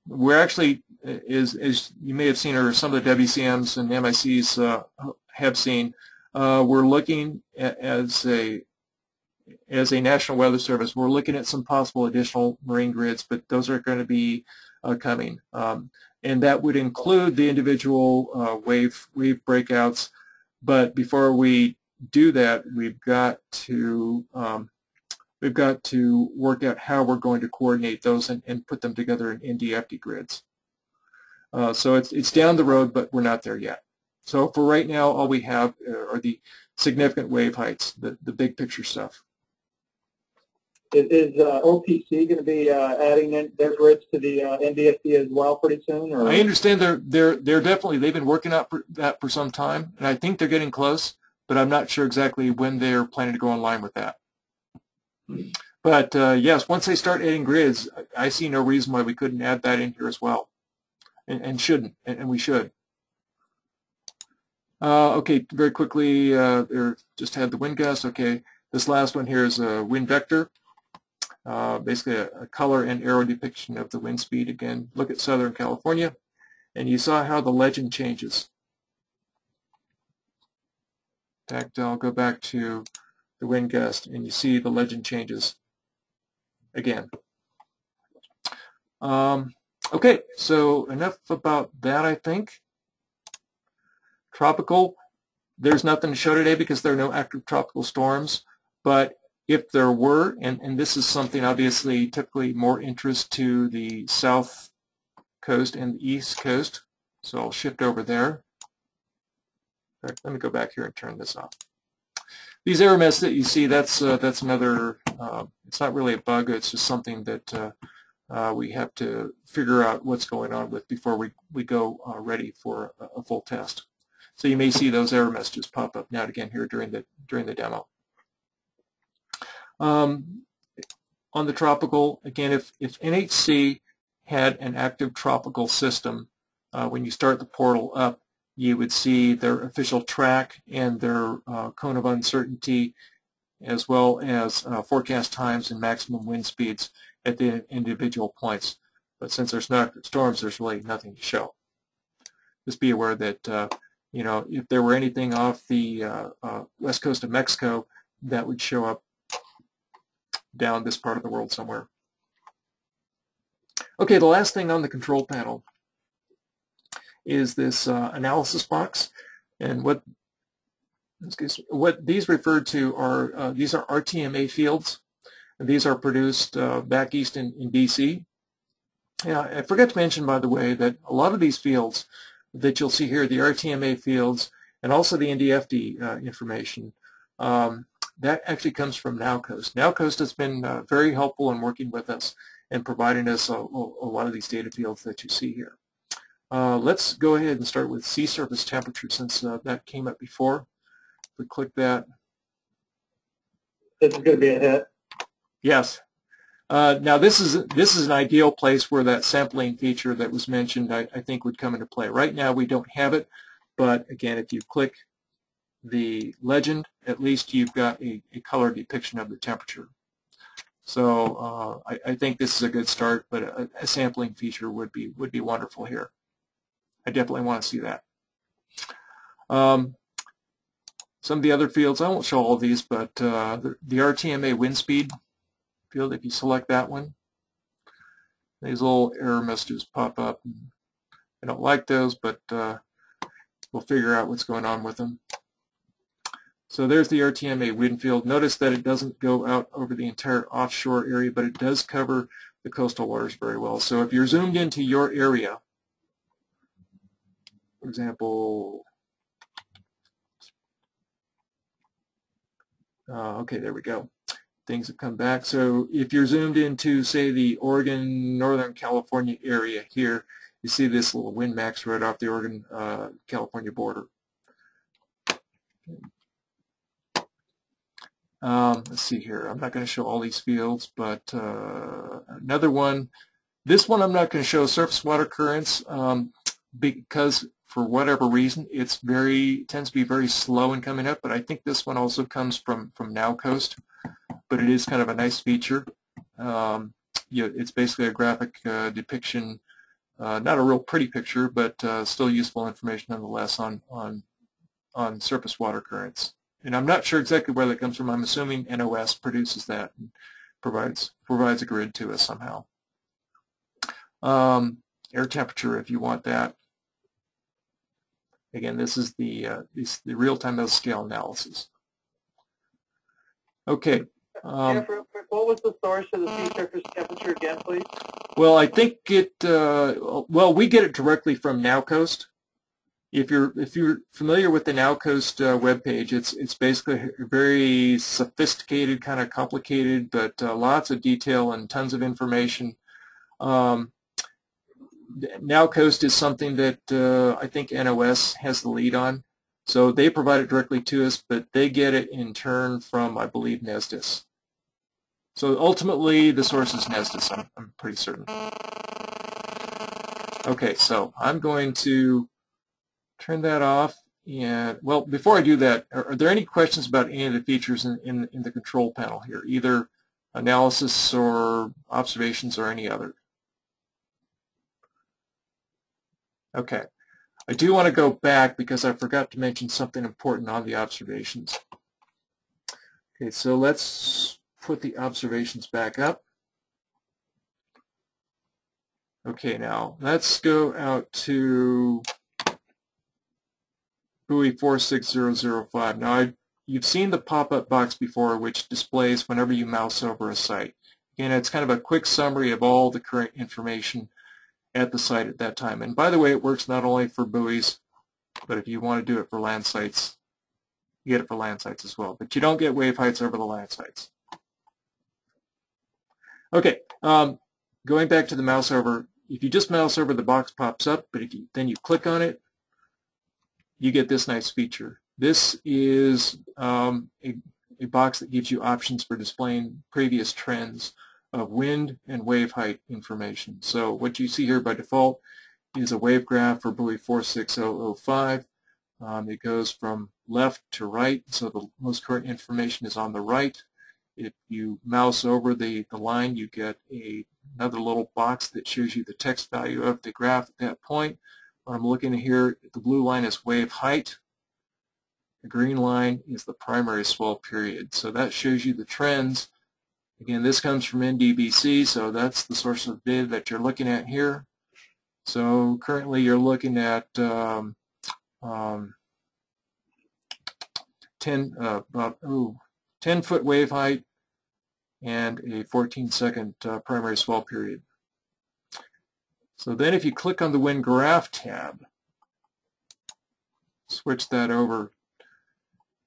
We're actually, as you may have seen, or some of the WCMs and MICs have seen, we're looking at, as a National Weather Service, we're looking at some possible additional marine grids, but those are going to be coming. And that would include the individual wave breakouts. But before we do that, we've got to work out how we're going to coordinate those and put them together in NDFD grids. So it's down the road, but we're not there yet. So for right now, all we have are the significant wave heights, the big picture stuff. Is OPC going to be adding in their grids to the NDFD as well pretty soon? Or? I understand they're definitely, they've been working on that for some time, and I think they're getting close, but I'm not sure exactly when they're planning to go online with that. But yes, once they start adding grids, I see no reason why we couldn't add that in here as well, and shouldn't, and we should. Okay, very quickly, there just had the wind gust. Okay, this last one here is a wind vector. Basically a color and arrow depiction of the wind speed. Again, look at Southern California, and you saw how the legend changes. In fact, I'll go back to the wind gust, and you see the legend changes again. Okay, so enough about that, I think. Tropical, there's nothing to show today because there are no active tropical storms, but if there were, and this is something obviously typically more interest to the south coast and the east coast, so I'll shift over there. In fact, let me go back here and turn this off. These error messages that you see, that's another, it's not really a bug, it's just something that we have to figure out what's going on with before we go ready for a full test. So you may see those error messages pop up now and again here during the demo. On the tropical, again, if NHC had an active tropical system, when you start the portal up, you would see their official track and their cone of uncertainty, as well as forecast times and maximum wind speeds at the individual points. But since there's no active storms, there's really nothing to show. Just be aware that you know, if there were anything off the west coast of Mexico, that would show up down this part of the world somewhere. Okay, the last thing on the control panel is this analysis box, and what these refer to are these are RTMA fields, and these are produced back east in BC. Yeah, I forgot to mention, by the way, that a lot of these fields that you'll see here, the RTMA fields and also the NDFD information, that actually comes from NowCoast. NowCoast has been very helpful in working with us and providing us a lot of these data fields that you see here. Let's go ahead and start with sea surface temperature, since that came up before. If we click that. This is going to be a hit. Yes. Now this is an ideal place where that sampling feature that was mentioned I think would come into play. Right now we don't have it, but again, if you click the legend, at least you've got a color depiction of the temperature. So I think this is a good start, but a sampling feature would be wonderful here. I definitely want to see that. Some of the other fields, I won't show all of these, but the RTMA wind speed field, if you select that one, these little error messages pop up. I don't like those, but we'll figure out what's going on with them. So there's the RTMA wind field. Notice that it doesn't go out over the entire offshore area, but it does cover the coastal waters very well. So if you're zoomed into your area, for example, okay, there we go. Things have come back. So if you're zoomed into, say, the Oregon, Northern California area here, you see this little wind max right off the Oregon, California border. Let's see here. I'm not going to show all these fields, but another one. This one I'm not going to show surface water currents because for whatever reason it's tends to be very slow in coming up. But I think this one also comes from NowCoast. But it is kind of a nice feature. It's basically a graphic depiction, not a real pretty picture, but still useful information nonetheless on on surface water currents. And I'm not sure exactly where that comes from. I'm assuming NOS produces that and provides a grid to us somehow. Air temperature, if you want that. Again, this is the real-time mesoscale analysis. Okay. Jeff, real quick, what was the source of the sea surface temperature again, please? Well, I think it. Well, we get it directly from NowCoast. If you're familiar with the NowCoast webpage, it's basically a very sophisticated, kind of complicated, but lots of detail and tons of information. NowCoast is something that I think NOS has the lead on. So they provide it directly to us, but they get it in turn from, I believe, NESDIS. So ultimately, the source is NESDIS, I'm pretty certain. Okay, so I'm going to turn that off. And well, before I do that, are there any questions about any of the features in the control panel here, either analysis or observations or any other? Okay. I do want to go back because I forgot to mention something important on the observations. Okay, so let's put the observations back up. Okay, now let's go out to buoy 46005. Now you've seen the pop-up box before, which displays whenever you mouse over a site. Again, it's kind of a quick summary of all the current information at the site at that time. And by the way, it works not only for buoys, but if you want to do it for land sites, you get it for land sites as well. But you don't get wave heights over the land sites. Okay, going back to the mouse over, if you just mouse over, the box pops up, but then you click on it, you get this nice feature. This is a box that gives you options for displaying previous trends of wind and wave height information. So what you see here by default is a wave graph for buoy 46005. It goes from left to right, so the most current information is on the right. If you mouse over the line, you get another little box that shows you the text value of the graph at that point. What I'm looking at here, the blue line is wave height. The green line is the primary swell period. So that shows you the trends. Again, this comes from NDBC, so that's the source of data that you're looking at here. So currently you're looking at 10 foot wave height and a 14-second primary swell period. So then if you click on the wind graph tab, switch that over,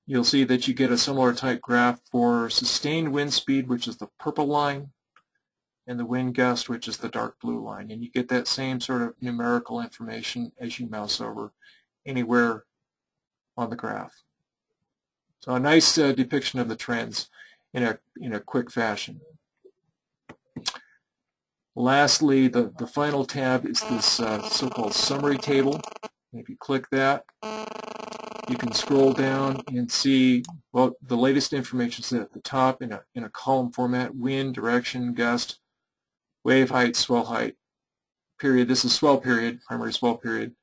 you'll see that you get a similar type graph for sustained wind speed, which is the purple line, and the wind gust, which is the dark blue line. And you get that same sort of numerical information as you mouse over anywhere on the graph. So a nice depiction of the trends in a quick fashion. Lastly, the final tab is this so-called summary table. And if you click that, you can scroll down and see, well, the latest information is at the top in a column format: wind, direction, gust, wave height, swell height, period. This is swell period, primary swell period.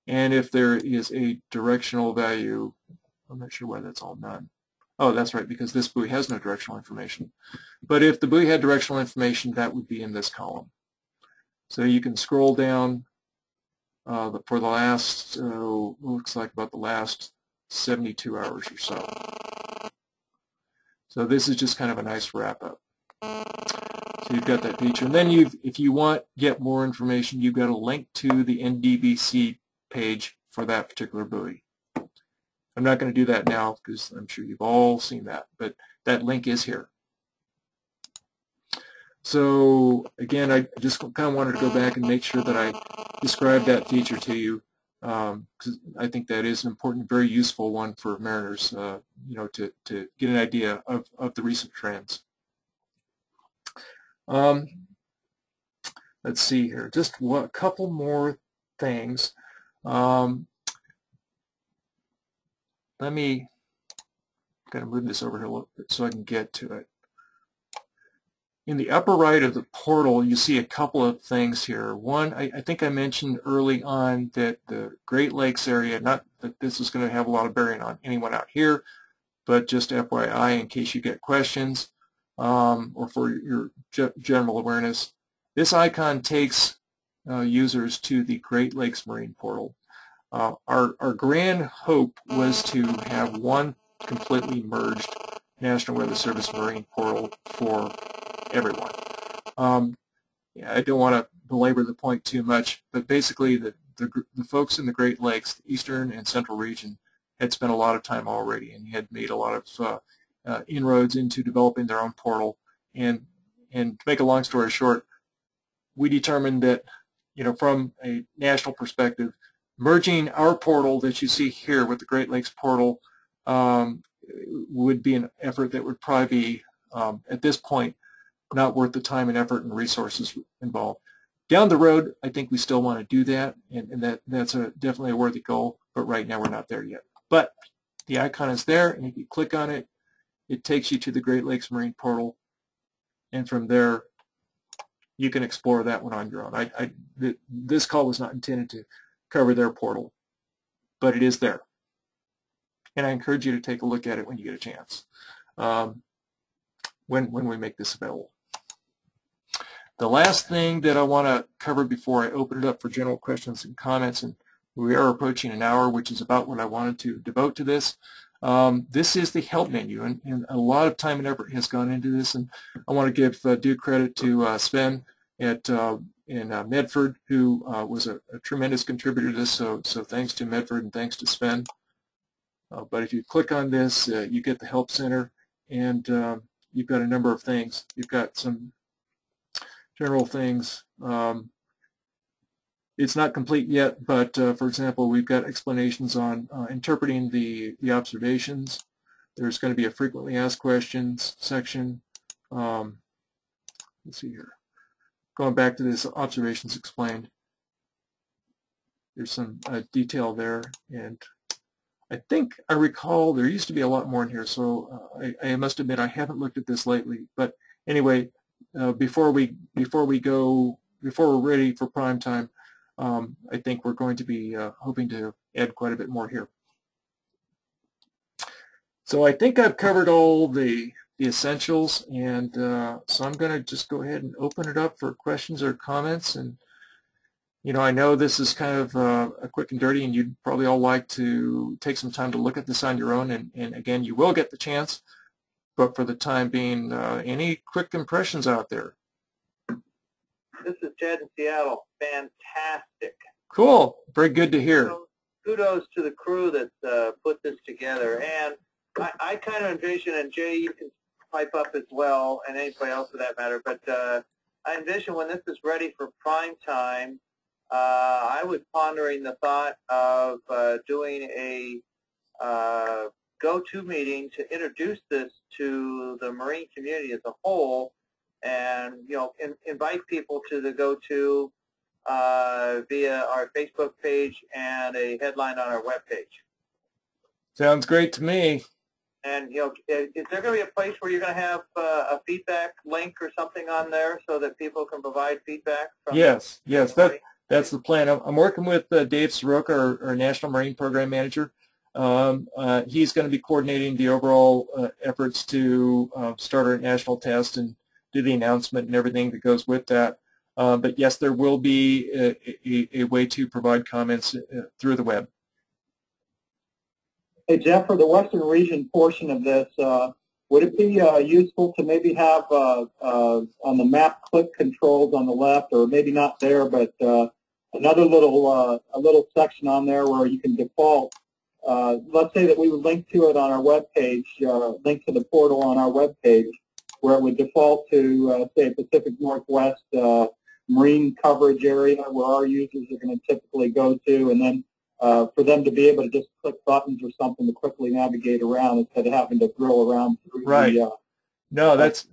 And if there is a directional value, I'm not sure why that's all none. Oh, that's right, because this buoy has no directional information. But if the buoy had directional information, that would be in this column. So you can scroll down for the last, looks like about the last 72 hours or so. So this is just kind of a nice wrap-up. So you've got that feature. And then if you get more information, you've got a link to the NDBC page for that particular buoy. I'm not going to do that now because I'm sure you've all seen that, but that link is here. So again, I just kind of wanted to go back and make sure that I described that feature to you, because I think that is an important, very useful one for mariners, you know, to get an idea of the recent trends. Let's see here, just a couple more things. Let me kind of move this over here a little bit so I can get to it. In the upper right of the portal, you see a couple of things here. One, I think I mentioned early on that the Great Lakes area, not that this is going to have a lot of bearing on anyone out here, but just FYI in case you get questions or for your general awareness. This icon takes users to the Great Lakes Marine Portal. Our grand hope was to have one completely merged National Weather Service Marine Portal for everyone. I don't want to belabor the point too much, but basically the folks in the Great Lakes, the eastern and central region, had spent a lot of time already and had made a lot of inroads into developing their own portal. And to make a long story short, we determined that, from a national perspective, merging our portal that you see here with the Great Lakes portal would be an effort that would probably be, at this point, not worth the time and effort and resources involved. Down the road, I think we still want to do that, and that's definitely a worthy goal, but right now we're not there yet. But the icon is there, and if you click on it, it takes you to the Great Lakes Marine Portal, and from there, you can explore that one on your own. This call was not intended to cover their portal, but it is there. And I encourage you to take a look at it when you get a chance, when we make this available. The last thing that I want to cover before I open it up for general questions and comments, and we are approaching an hour, which is about what I wanted to devote to this. This is the help menu, and a lot of time and effort has gone into this, and I want to give due credit to Sven in Medford, who was a tremendous contributor to this, so thanks to Medford and thanks to Sven. But if you click on this, you get the Help Center, and you've got a number of things. You've got some general things. It's not complete yet, but for example, we've got explanations on interpreting the observations. There's going to be a frequently asked questions section. Let's see here. Going back to this observations explained. There's some detail there, and I think I recall there used to be a lot more in here, so I must admit I haven't looked at this lately. But anyway, before we're ready for prime time, I think we're going to be hoping to add quite a bit more here. So I think I've covered all the essentials, and so I'm going to just go ahead and open it up for questions or comments. And I know this is kind of a quick and dirty, and you'd probably all like to take some time to look at this on your own, and again, you will get the chance, but for the time being, any quick impressions out there? This is Jed in Seattle. Fantastic. Cool. Very good to hear. So, kudos to the crew that put this together. And I kind of envision, and Jay, you can pipe up as well, and anybody else for that matter, but I envision when this is ready for prime time, I was pondering the thought of doing a go-to meeting to introduce this to the Marine community as a whole, and invite people to the go-to via our Facebook page and a headline on our webpage. Sounds great to me. And is there going to be a place where you're going to have a feedback link or something on there so that people can provide feedback? Yes, that's the plan. I'm working with Dave Soroka, our National Marine Program Manager. He's going to be coordinating the overall efforts to start our national test and do the announcement and everything that goes with that. But yes, there will be a way to provide comments through the web. Hey, Jeff, for the Western region portion of this, would it be useful to maybe have on the map click controls on the left, or maybe not there, but another little section on there where you can default. Let's say that we would link to it on our web page, link to the portal on our web page, where it would default to, say, Pacific Northwest marine coverage area where our users are going to typically go to, and then for them to be able to just click buttons or something to quickly navigate around instead of having to drill around through the, No, that's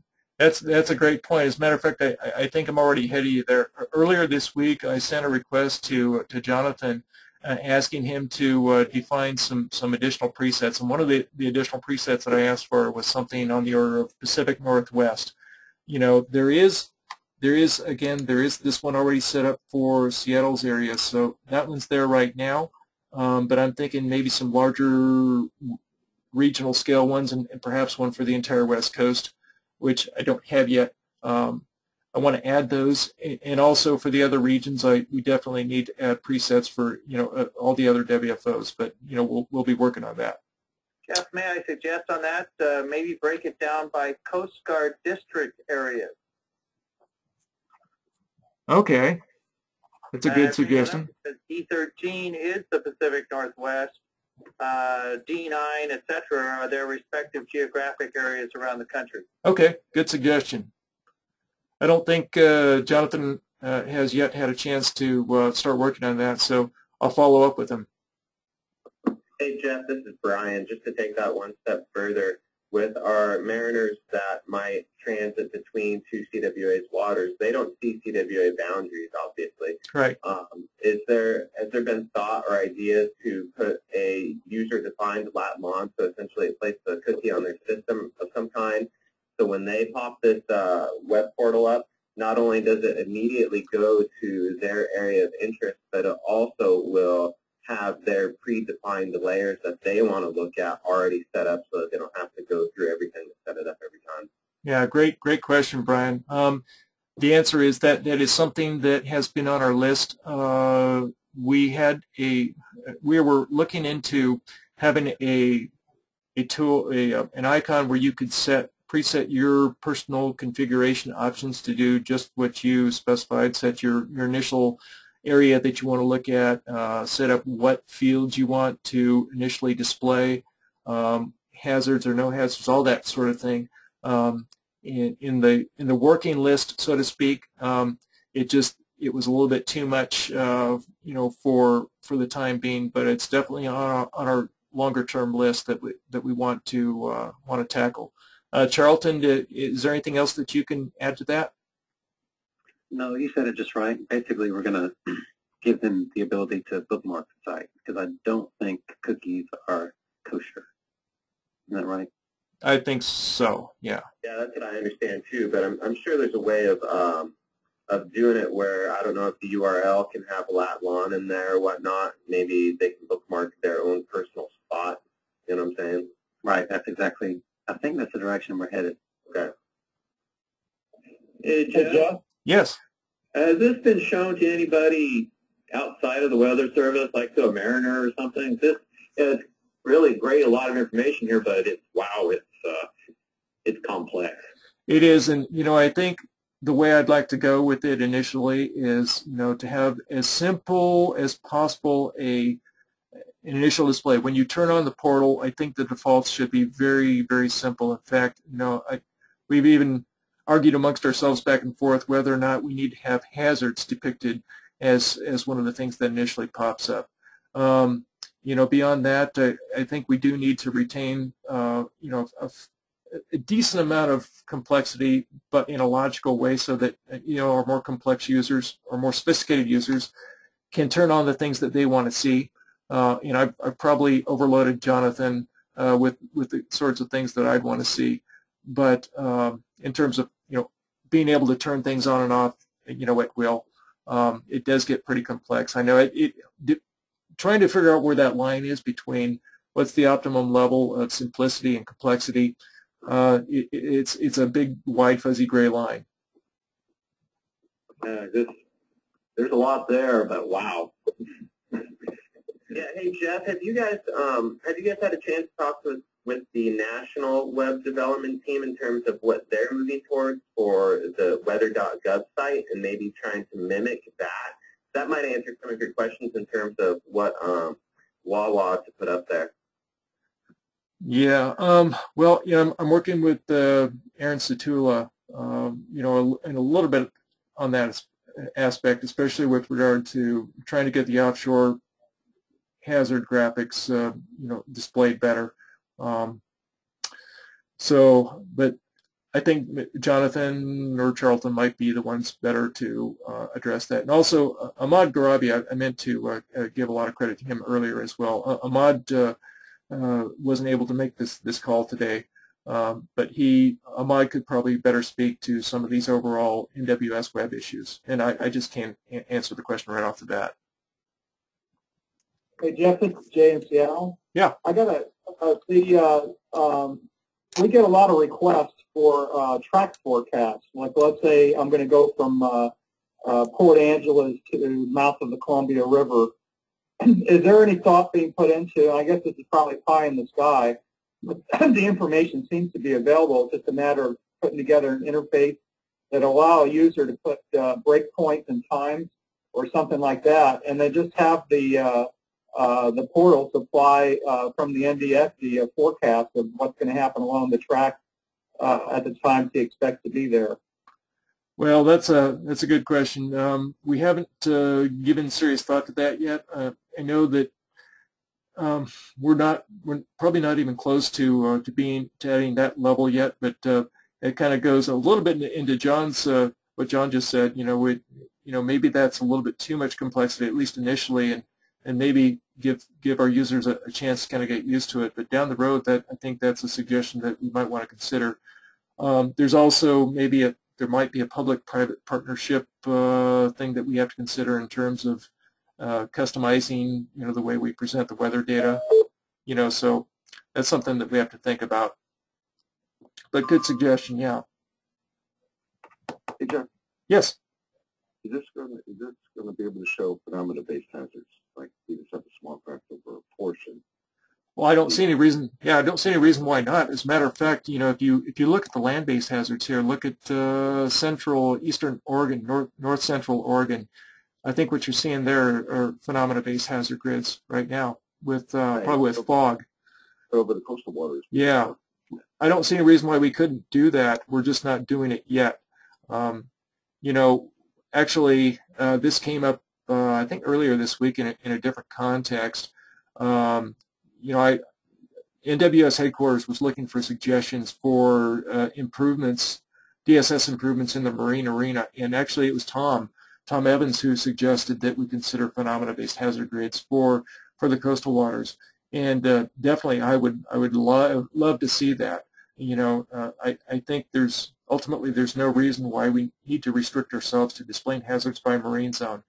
a great point. As a matter of fact, I think I'm already ahead of you there. Earlier this week, I sent a request to Jonathan asking him to define some additional presets, and one of the additional presets that I asked for was something on the order of Pacific Northwest. There is this one already set up for Seattle's area, so that one's there right now. but I'm thinking maybe some larger regional scale ones and perhaps one for the entire West Coast, which I don't have yet. I want to add those, and also for the other regions, we definitely need to add presets for all the other WFOs. But we'll be working on that. Jeff, may I suggest on that maybe break it down by Coast Guard district areas? Okay, that's a good suggestion. D13 is the Pacific Northwest. D9, etc., are their respective geographic areas around the country. Okay, good suggestion. I don't think Jonathan has yet had a chance to start working on that, so I'll follow up with him. Hey Jeff, this is Brian. Just to take that one step further, with our mariners that might transit between two CWA's waters, they don't see CWA boundaries, obviously. Right. Has there been thought or ideas to put a user-defined lat long, so essentially it places a cookie on their system of some kind, so when they pop this web portal up, not only does it immediately go to their area of interest, but it also will have their predefined layers that they want to look at already set up so that they don't have to go through everything to set it up every time. Yeah, great question, Brian. The answer is that is something that has been on our list. We were looking into having a tool, an icon where you could preset your personal configuration options to do just what you specified, set your initial area that you want to look at, set up what fields you want to initially display, hazards or no hazards, all that sort of thing. In the working list, so to speak, it was a little bit too much, for the time being. But it's definitely on our longer term list that we want to tackle. Charlton, is there anything else that you can add to that? No, you said it just right. Basically, we're going to give them the ability to bookmark the site because I don't think cookies are kosher. Isn't that right? I think so. Yeah. Yeah, that's what I understand too. But I'm sure there's a way of doing it where I don't know if the URL can have lat/lon in there or whatnot. Maybe they can bookmark their own personal spot. You know what I'm saying? Right. That's exactly. I think that's the direction we're headed. Okay. Hey, Jeff? Yes. Has this been shown to anybody outside of the Weather Service, like to a mariner or something? This is really great, a lot of information here, but it's complex. It is, and I think the way I'd like to go with it initially is to have as simple as possible an initial display. When you turn on the portal, I think the defaults should be very, very simple. In fact, we've even argued amongst ourselves back and forth whether or not we need to have hazards depicted as one of the things that initially pops up. Beyond that, I think we do need to retain a decent amount of complexity, but in a logical way, so that our more complex users or more sophisticated users can turn on the things that they want to see. I've probably overloaded Jonathan with the sorts of things that I'd want to see, but in terms of being able to turn things on and off, at will, it does get pretty complex. I know trying to figure out where that line is between what's the optimum level of simplicity and complexity. It's a big, wide, fuzzy gray line. There's a lot there, but wow. Yeah. Hey Jeff, have you guys had a chance to talk with the national web development team in terms of what they're moving towards for the weather.gov site and maybe trying to mimic that? That might answer some of your questions in terms of what Wawa to put up there. Yeah. Well, I'm working with Aaron Satula, and a little bit on that aspect, especially with regard to trying to get the offshore hazard graphics, displayed better. But I think Jonathan or Charlton might be the ones better to address that. And also, Ahmad.gorabi, I meant to give a lot of credit to him earlier as well. Ahmad wasn't able to make this call today, but Ahmad could probably better speak to some of these overall NWS web issues. And I just can't answer the question right off the bat. Hey, Jeff, this is Jay in Seattle. Yeah. I got we get a lot of requests for track forecasts. Like, let's say I'm going to go from Port Angeles to the mouth of the Columbia River. Is there any thought being put into, I guess this is probably pie in the sky, but the information seems to be available. It's just a matter of putting together an interface that allow a user to put breakpoints and times or something like that, and then just have the portal supply from the NDS the forecast of what's going to happen along the track at the time he expects to be there. Well, that's a good question. We haven't given serious thought to that yet. I know that we're probably not even close to adding that level yet, but it kind of goes a little bit into John's what John just said. Maybe that's a little bit too much complexity, at least initially, and maybe give our users a chance to kind of get used to it. But down the road, I think that's a suggestion that we might want to consider. There's also there might be a public-private partnership thing that we have to consider in terms of customizing, the way we present the weather data. So that's something that we have to think about. But good suggestion, yeah. Hey, John. Yes. Is this going to be able to show phenomena-based hazards, like either such a small factor or a portion? Well, I don't see any reason. Yeah, I don't see any reason why not. As a matter of fact, if you look at the land-based hazards here, look at central eastern Oregon, north central Oregon. I think what you're seeing there are phenomena-based hazard grids right now, with probably with fog. Over the coastal waters. Yeah, I don't see any reason why we couldn't do that. We're just not doing it yet. Actually, this came up I think earlier this week in a different context. NWS headquarters was looking for suggestions for improvements, DSS improvements in the marine arena, and actually it was Tom Evans who suggested that we consider phenomena-based hazard grids for the coastal waters. And definitely, I would love to see that. I think ultimately there's no reason why we need to restrict ourselves to displaying hazards by marine zone.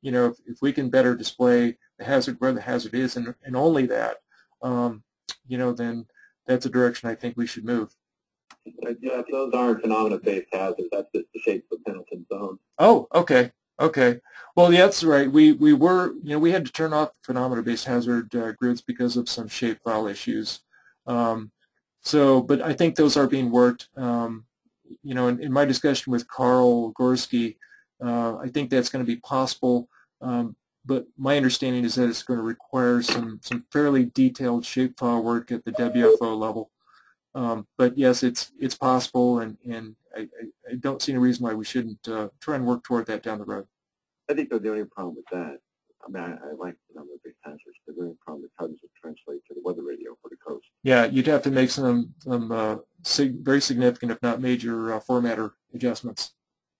If we can better display the hazard where the hazard is, and only that, then that's a direction I think we should move. Yeah, if those aren't phenomena-based hazards, that's just the shape of the Pendleton zone. Oh, okay. Okay. Well, yeah, that's right. We had to turn off phenomena-based hazard grids because of some shapefile issues. But I think those are being worked. In my discussion with Carl Gorski, I think that's going to be possible. But my understanding is that it's going to require some fairly detailed shapefile work at the WFO level. But yes, it's possible, and I don't see any reason why we shouldn't try and work toward that down the road. I think the only problem with that, I mean, I like the number of big hazards, but the only problem is how does it translate to the weather radio for the coast? Yeah, you'd have to make some very significant, if not major, formatter adjustments.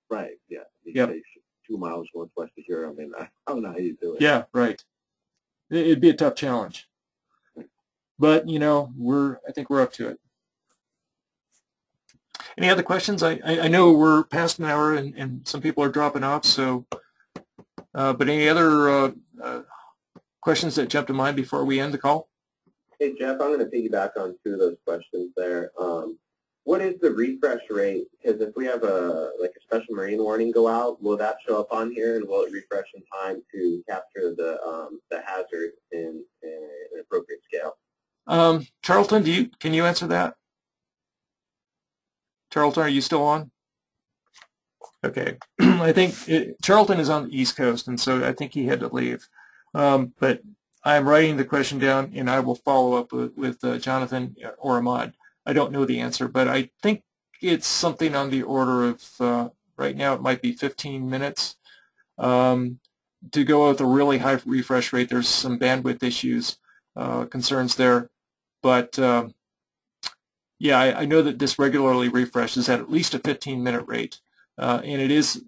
Right. Yeah. Yep. 2 miles northwest of here. I mean, I don't know how you do it. Yeah. Right. It'd be a tough challenge, but I think we're up to it. Any other questions? I know we're past an hour and some people are dropping off. So, but any other questions that jump to mind before we end the call? Hey Jeff, I'm going to piggyback on 2 of those questions there. What is the refresh rate? Because if we have a special marine warning go out, will that show up on here, and will it refresh in time to capture the hazard in an appropriate scale? Charlton, can you answer that? Charlton, are you still on? Okay. I think Charlton is on the East Coast, and so I think he had to leave. But I'm writing the question down, and I will follow up with Jonathan or Ahmad. I don't know the answer, but I think it's something on the order of, right now it might be 15 minutes. To go with a really high refresh rate, there's some bandwidth issues, concerns there. But yeah, I know that this regularly refreshes at least a 15-minute rate. And it is,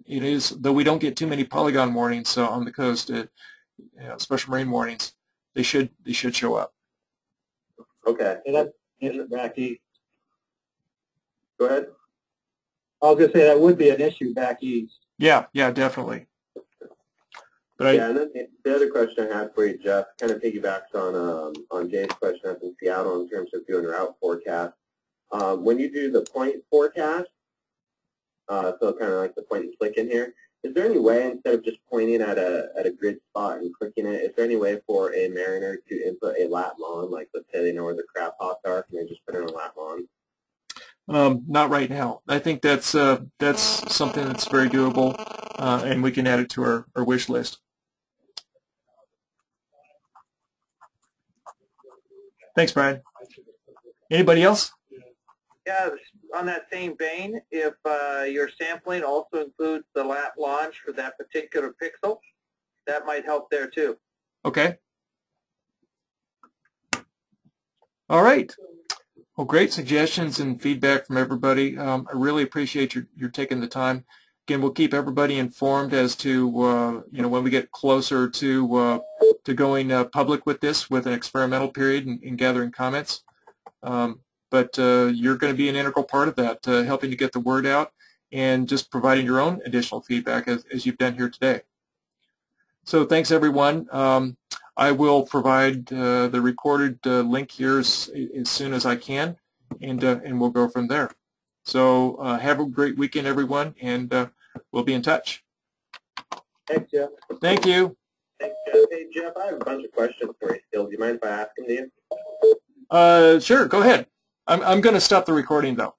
though we don't get too many polygon warnings on the coast, special marine warnings, they should show up. Okay. And that's an issue back east. Go ahead. I was going to say that would be an issue back east. Yeah, definitely. But yeah, and then the other question I had for you, Jeff, kind of piggybacks on Jay's question up in Seattle in terms of doing route forecast. When you do the point forecast, so kind of like the point and click in here, is there any way, instead of just pointing at a grid spot and clicking it, is there any way for a mariner to input a lat long, like let's say they know where the crab pots are, can they just put in a lat long? Not right now. I think that's something that's very doable, and we can add it to our wish list. Thanks, Brian. Anybody else? Yeah, on that same vein, if your sampling also includes the lat launch for that particular pixel, that might help there too. Okay. All right. Well, great suggestions and feedback from everybody. I really appreciate your taking the time. Again, we'll keep everybody informed as to when we get closer to going public with this, with an experimental period and gathering comments. But you're going to be an integral part of that, helping to get the word out and just providing your own additional feedback as you've done here today. So thanks, everyone. I will provide the recorded link here as soon as I can, and we'll go from there. So have a great weekend, everyone, and we'll be in touch. Thanks, Jeff. Thank you. Thanks, Jeff. Hey, Jeff, I have a bunch of questions for you still. Do you mind if I ask them to you? Sure, go ahead. I'm going to stop the recording, though.